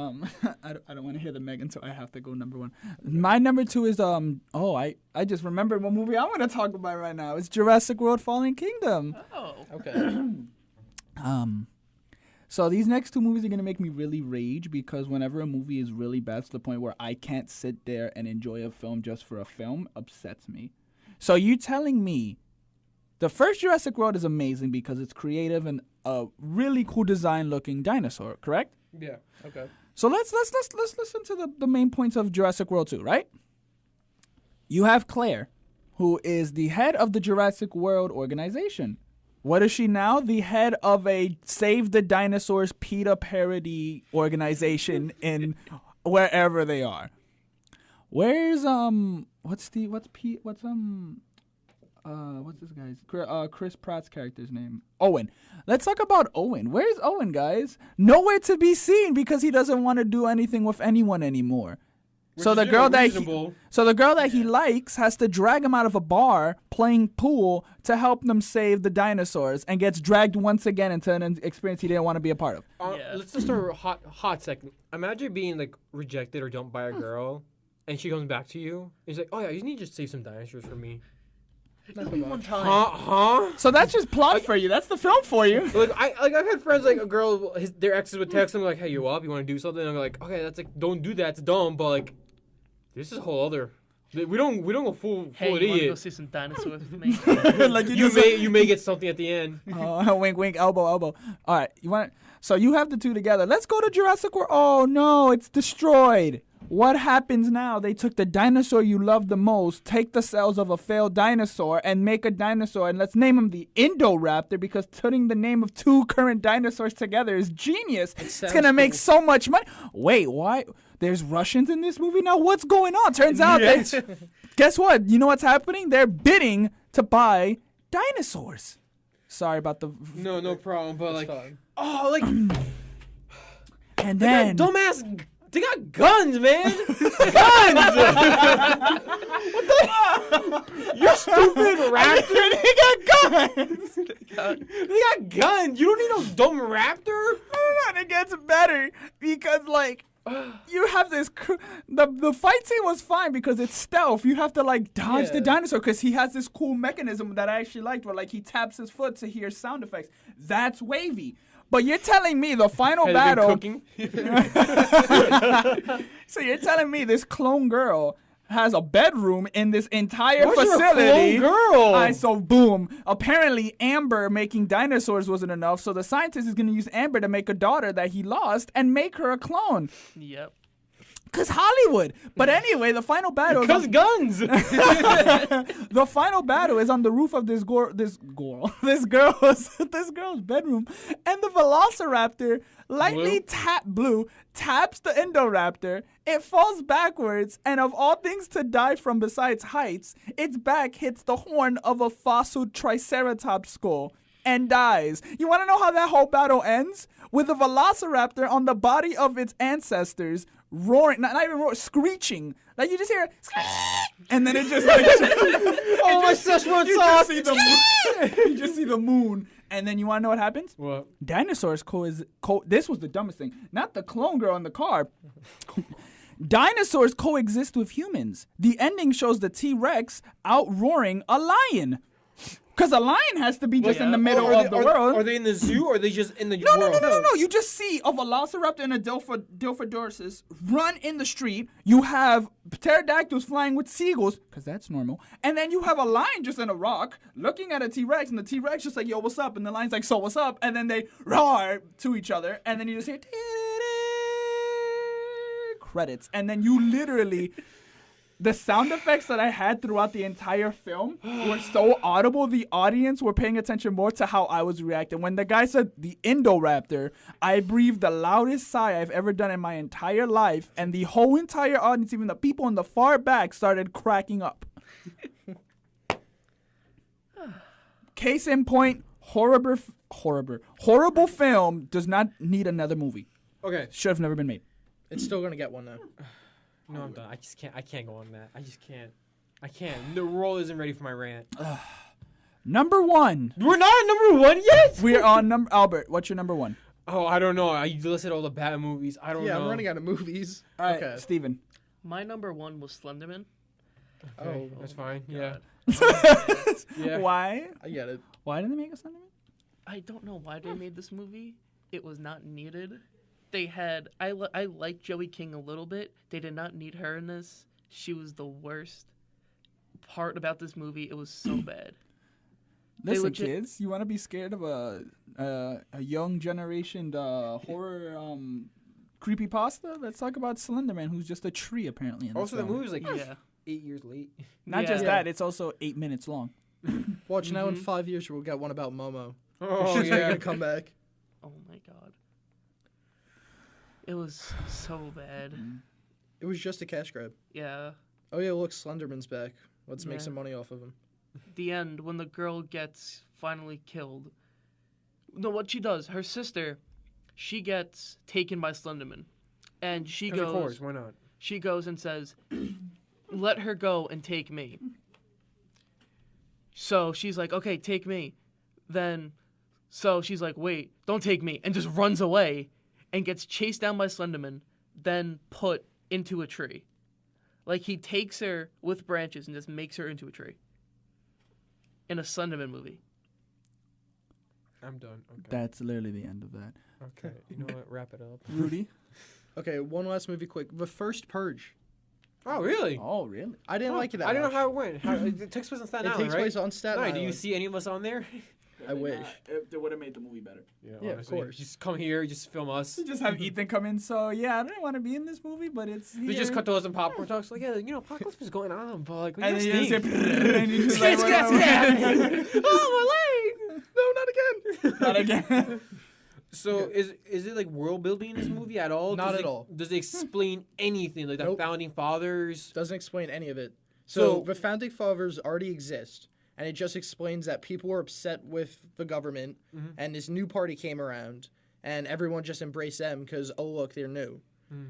don't want to hear the Megan, so I have to go number 1. My number 2 is I just remembered what movie I want to talk about right now. It's Jurassic World: Fallen Kingdom. Oh. Okay. So these next 2 movies are gonna make me really rage because whenever a movie is really bad to the point where I can't sit there and enjoy a film just for a film upsets me. So you telling me the first Jurassic World is amazing because it's creative and a really cool design looking dinosaur, correct? Yeah. Okay. So let's listen to the main points of Jurassic World 2, right? You have Claire, who is the head of the Jurassic World organization. What is she now? The head of a Save the Dinosaurs PETA parody organization in wherever they are. Where's what's this guy's Chris Pratt's character's name? Owen. Let's talk about Owen. Where's Owen, guys? Nowhere to be seen because he doesn't want to do anything with anyone anymore. So the girl that he likes has to drag him out of a bar playing pool to help them save the dinosaurs and gets dragged once again into an experience he didn't want to be a part of. Yeah. Let's just start with hot second. Imagine being like rejected or dumped by a girl, and she comes back to you. And she's like, "Oh yeah, you need to just save some dinosaurs for me." One time. Huh? So that's just plot for you. That's the film for you. Like I've had friends like a girl, their exes would text them like, "Hey, you up? You want to do something?" And I'm like, "Okay, that's like don't do that. It's dumb." But like, this is a whole other. We don't go full Hey, you want to go idiot. see some dinosaurs with me? Like You may get something at the end. wink, wink, elbow, elbow. All right, you want? So you have the 2 together. Let's go to Jurassic World. Oh no, it's destroyed. What happens now? They took the dinosaur you love the most, take the cells of a failed dinosaur, and make a dinosaur, and let's name him the Indoraptor because putting the name of 2 current dinosaurs together is genius. It's gonna make so much money. Wait, why? There's Russians in this movie now? What's going on? Turns out guess what? You know what's happening? They're bidding to buy dinosaurs. Sorry about the... No problem. But like, fine. oh, like And then... that dumbass They got guns, man. Guns. What the? You're stupid, raptor. They got guns. They got guns. You don't need no dumb raptor. And it gets better because like you have this the fight scene was fine because it's stealth. You have to like dodge the dinosaur because he has this cool mechanism that I actually liked where like he taps his foot to hear sound effects. That's wavy. But you're telling me the final battle. Cooking. So you're telling me this clone girl has a bedroom in this entire What's facility. your clone girl? Alright, so boom. Apparently, Amber making dinosaurs wasn't enough, so the scientist is going to use Amber to make a daughter that he lost and make her a clone. Yep. Cause Hollywood. But anyway, the final battle. Because guns. The final battle is on the roof of this girl's bedroom, and the Velociraptor lightly taps the Indoraptor. It falls backwards, and of all things to die from besides heights, its back hits the horn of a fossil Triceratops skull and dies. You want to know how that whole battle ends? With the Velociraptor on the body of its ancestors roaring, not even roaring, screeching. Like you just hear, and then it just like, Oh, my Szechuan you sauce. just see the moon. You just see the moon, and then you want to know what happens? What? Dinosaurs this was the dumbest thing. Not the clone girl in the car. Dinosaurs coexist with humans. The ending shows the T-Rex outroaring a lion. Because a lion has to be just in the middle of the world. Are they in the zoo or are they just in the No. world? You just see a Velociraptor and a Dilophosaurus run in the street. You have pterodactyls flying with seagulls, because that's normal. And then you have a lion just in a rock looking at a T-Rex, and the T-Rex just like, yo, what's up? And the lion's like, so what's up? And then they roar to each other, and then you just hear credits. And then you literally... The sound effects that I had throughout the entire film were so audible, the audience were paying attention more to how I was reacting. When the guy said the Indoraptor, I breathed the loudest sigh I've ever done in my entire life, and the whole entire audience, even the people in the far back, started cracking up. Case in point, horrible film does not need another movie. Okay. Should have never been made. It's still gonna get one though. No, I'm done. I can't go on that. I just can't. I can't. The world isn't ready for my rant. Number one. We're not at number one yet? We're on number... Albert, what's your number one? Oh, I don't know. I listed all the bad movies. I don't know. Yeah, I'm running out of movies. All right, Okay. Steven. My number one was Slenderman. Okay, Oh, that's fine. Yeah. God. Yeah. Why? I get it. Why did they make a Slenderman? I don't know why they made this movie. It was not needed. They had I like Joey King a little bit. They did not need her in this. She was the worst part about this movie. It was so bad. Listen, legit- kids, you want to be scared of a young generation horror creepypasta? Let's talk about Slenderman, who's just a tree apparently. In this Also, the film. movie was like Yeah. 8 years late. Not Yeah. just that; it's also 8 minutes long. Watch now in 5 years we'll get one about Momo. Oh, She's gonna come back. Oh my god. It was so bad. It was just a cash grab. Yeah. Oh yeah, look, Slenderman's back. Let's make Yeah. some money off of him. The end when the girl gets finally killed. No, what she does, her sister, she gets taken by Slenderman, and she Of course, goes. why not? She goes and says, "Let her go and take me." So she's like, "Okay, take me." Then, so she's like, "Wait, don't take me," and just runs away, and gets chased down by Slenderman, then put into a tree. Like he takes her with branches and just makes her into a tree. In a Slenderman movie. I'm done. Okay. That's literally the end of that. Okay. You know what? Wrap it up. Rudy? Okay, one last movie quick. The First Purge. Oh, really? Oh, really? I didn't like it that I don't know much. how it went. It takes place on Staten It Island, takes right? place on Staten No, Island. do you see any of us on there? I wish. They would have made the movie better. Yeah, of course. Just come here, just film us. Just have Ethan come in. So yeah, I don't want to be in this movie, but it's here. They just cut those and popcorn talks. Like, yeah, you know, apocalypse is going on, but like, we And just then you think. just say, and you just like, Oh, my leg! No, not again. not again. So is it like world building in this movie at all? Not Does at all. Does it explain anything like the Nope. founding fathers? Doesn't explain any of it. So- So the founding fathers already exist, and it just explains that people were upset with the government, Mm-hmm. and this new party came around, and everyone just embraced them because, oh look, they're new.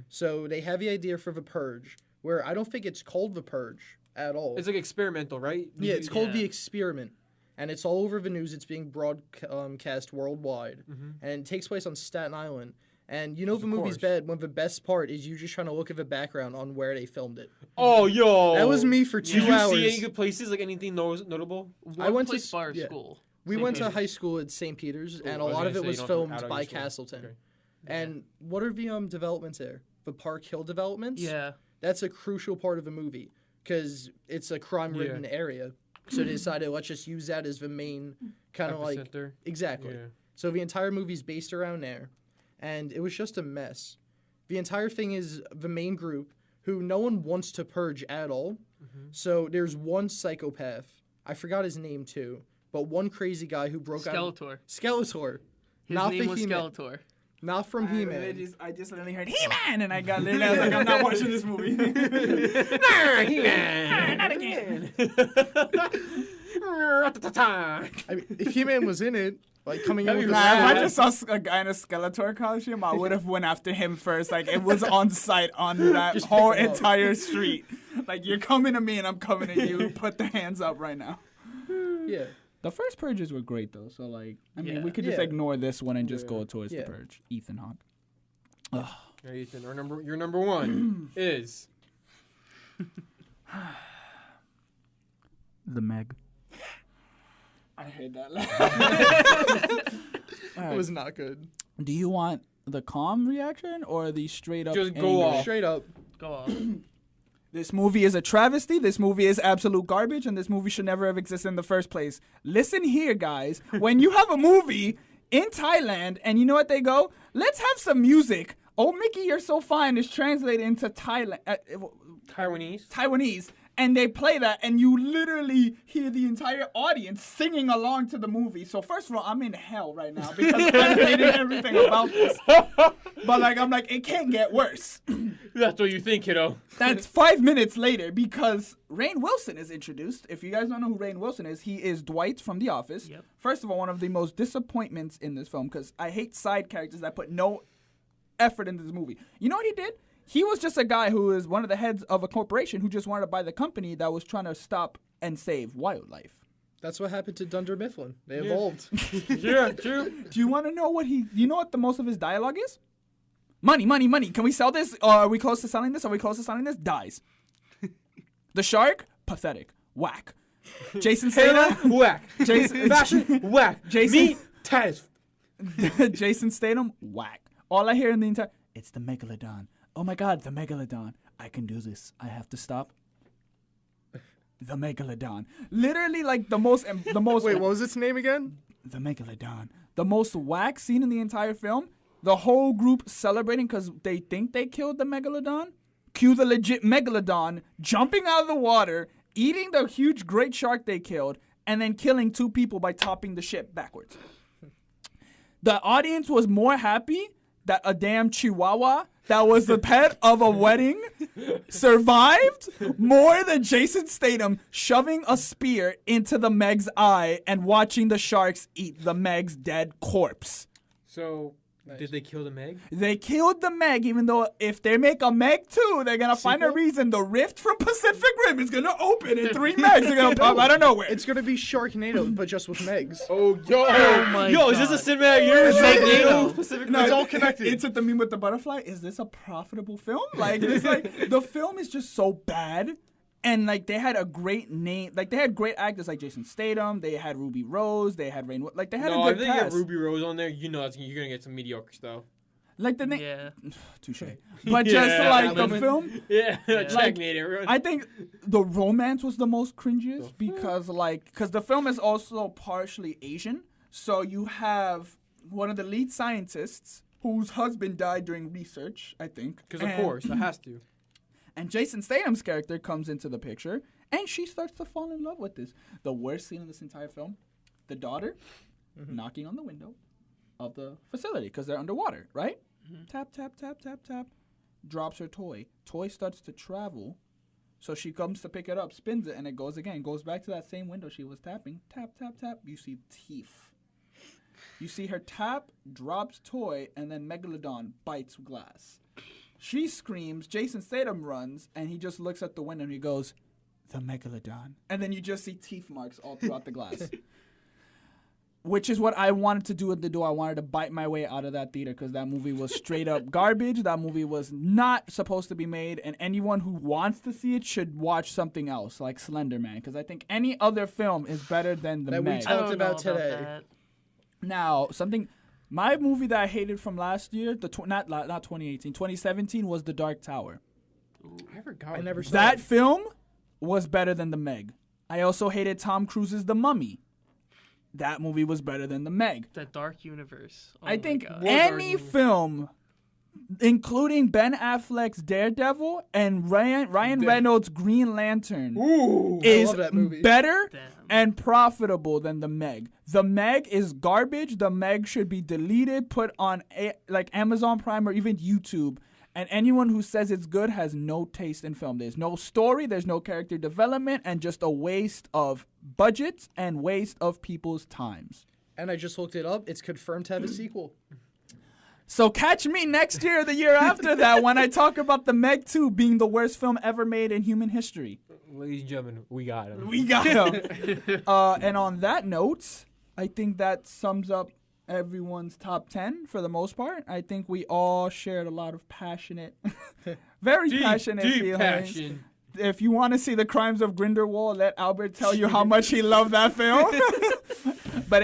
So they have the idea for The Purge, where I don't think it's called The Purge at all. It's like experimental, right? Yeah, it's called The Yeah. Experiment. And it's all over the news. It's being broadcast worldwide. And it takes place on Staten Island. And you know the movie's course. bad when the best part is you just trying to look at the background on where they filmed it. Oh, yo. That was me for 2 Did you hours. see any good places? Like anything notable? I went to Place bar yeah. school. We St. went to Peter's. high school at St. Peter's, and a I was lot gonna of it say was you don't have to filmed out of by your school. Castleton. Okay. And what are the developments there? The Park Hill developments? Yeah. That's a crucial part of the movie because it's a crime-ridden area. So they decided, let's just use that as the main kind of like... Epicenter. Exactly. Yeah. So the entire movie's based around there. And it was just a mess. The entire thing is the main group who no one wants to purge at all. So there's one psychopath. I forgot his name too. But one crazy guy who broke out... Skeletor. Skeletor. His Not name the was He-Man. Skeletor. Not from He-Man. I just literally heard He-Man, and I got literally, I was like, I'm not watching this movie. Not again. I mean, if He-Man was in it, like coming in with Nah, a if I sword, just saw a guy in a Skeletor costume, I would have went after him first. Like, it was on site on that Just whole pick him up. entire street. Like, you're coming to me and I'm coming at you. Put the hands up right now. yeah. The first Purges were great, though. So, like, I mean, Yeah. we could just Yeah. ignore this one and just Yeah. go towards Yeah. the Purge. Ethan Hawke. Yeah, Ethan, your number one is The Meg. I heard that. It was not good. Do you want the calm reaction or the straight up? Just go angry? off. Straight up. Go off. This movie is a travesty. This movie is absolute garbage, and this movie should never have existed in the first place. Listen here, guys. When you have a movie in Thailand, and you know what they go? Let's have some music. Oh, Mickey, you're so fine is translated into Taiwanese, and they play that, and you literally hear the entire audience singing along to the movie. So first of all, I'm in hell right now because I'm hating everything about this. But like, I'm like, it can't get worse. That's what you think, kiddo. That's 5 minutes later because Rainn Wilson is introduced. If you guys don't know who Rainn Wilson is, he is Dwight from The Office. Yep. First of all, one of the most disappointments in this film because I hate side characters that put no effort into this movie. You know what he did? He was just a guy who is one of the heads of a corporation who just wanted to buy the company that was trying to stop and save wildlife. That's what happened to Dunder Mifflin. They evolved. Yeah, true. Do you want to know what you know what the most of his dialogue is? Money, money, money. Can we sell this? Are we close to selling this? Are we close to selling this? Dies. The shark? Pathetic. Whack. Jason Taylor, Statham? whack. Jason, Fashion, whack. Jason- Me, Taz. Jason Statham? Whack. All I hear in the entire... It's the Megalodon. Oh my god, the Megalodon. I can do this. I have to stop. The Megalodon. Literally like the most... Wait, what was its name again? The Megalodon. The most whack scene in the entire film. The whole group celebrating because they think they killed the Megalodon. Cue the legit Megalodon jumping out of the water, eating the huge great shark they killed, and then killing 2 people by topping the ship backwards. The audience was more happy that a damn chihuahua that was the pet of a wedding survived more than Jason Statham shoving a spear into the Meg's eye and watching the sharks eat the Meg's dead corpse. So, did they kill the Meg? They killed the Meg, even though if they make a Meg 2, they're going to find a Sequel? reason the rift from Pacific Rim is going to open and 3 Megs are going to pop out of nowhere. It's gonna be Sharknado, but just with Megs. Oh, yo. my Yo, is this a God. cinematic universe? Magnado. Pacific No, It's all connected. It's at the meme with the butterfly. Is this a profitable film? Like, it's like the film is just so bad, and like they had a great name. Like they had great actors like Jason Statham. They had Ruby Rose. They had Rainn. Like they had No, a if good they get cast. Ruby Rose on there, you know you're going to get some mediocre stuff. Like the name. Yeah. Touche. But just Yeah, like the Lemon. film. Yeah, Like, checkmate everyone. I think the romance was the most cringiest because the film is also partially Asian. So you have one of the lead scientists whose husband died during research, I think. Because, of and- course, it has to. And Jason Statham's character comes into the picture, and she starts to fall in love with this. The worst scene in this entire film, the daughter knocking on the window of the facility because they're underwater, right? Tap, tap, tap, tap, tap. Drops her toy. Toy starts to travel. So she comes to pick it up, spins it, and it goes again. Goes back to that same window she was tapping. Tap, tap, tap. You see teeth. You see her tap, drops toy, and then Megalodon bites glass. She screams. Jason Statham runs, and he just looks at the window and he goes, "The Megalodon," and then you just see teeth marks all throughout the glass. Which is what I wanted to do at the door. I wanted to bite my way out of that theater because that movie was straight up garbage. That movie was not supposed to be made, and anyone who wants to see it should watch something else, like Slender Man, because I think any other film is better than The That we Meg. talked I don't know about today. that. Now, my movie that I hated from last year, not 2018, 2017, was The Dark Tower. I forgot. I never saw That it. film was better than The Meg. I also hated Tom Cruise's The Mummy. That movie was better than The Meg. That dark universe. Oh I my think God. any film, including Ben Affleck's Daredevil and Ryan Reynolds' Green Lantern, is love that movie. better Damn. and profitable than The Meg. The Meg is garbage. The Meg should be deleted, put on like Amazon Prime or even YouTube. And anyone who says it's good has no taste in film. There's no story, there's no character development, and just a waste of budgets and waste of people's times. And I just looked it up. It's confirmed to have a sequel. So catch me next year or the year after that when I talk about The Meg 2 being the worst film ever made in human history. Ladies and gentlemen, we got him. We got him. And on that note, I think that sums up everyone's top 10 for the most part. I think we all shared a lot of passionate, very passionate feelings. Passion. If you want to see The Crimes of Grindelwald, let Albert tell you how much he loved that film. But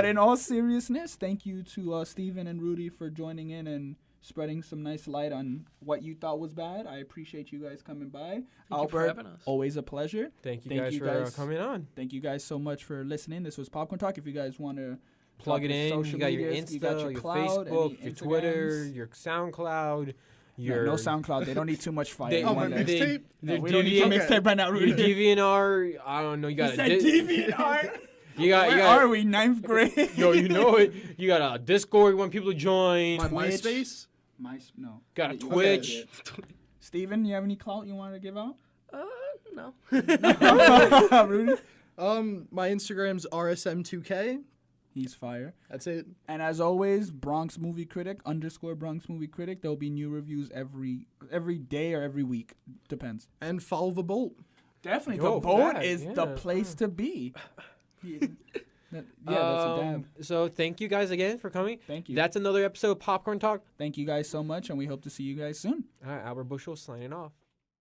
in all seriousness, thank you to Steven and Rudy for joining in and spreading some nice light on what you thought was bad. I appreciate you guys coming by. Thank you for Albert, having us. always a pleasure. Thank you Thank guys you for guys. coming on. Thank you guys so much for listening. This was Popcorn Talk. If you guys want to Plug it in. You got your medias, Insta, you got your your Cloud, Facebook, any your Twitter, Instagrams. your SoundCloud. No, Your no SoundCloud. They don't need too much fire. They- Oh, my One day. mixtape? They're We don't need your Okay. mixtape right now, Your Rudy. DeviantArt. I don't know. You got Said DeviantArt. You got. Where are we? 9th grade. Yo, you know it. You got a Discord. You want people to join. My Twitch. MySpace? No. Got a Okay. Twitch. Steven, you have any clout you want to give out? No. Rudy? My Instagram's RSM2K. He's fire. That's it. And as always, Bronx Movie Critic _ Bronx Movie Critic. There'll be new reviews every day or every week. Depends. And follow the bolt. Definitely. Yo, the boat fact, is yeah. the place to be. Yeah, that's a dab. So thank you guys again for coming. Thank you. That's another episode of Popcorn Talk. Thank you guys so much, and we hope to see you guys soon. All right, Albert Bushel signing off.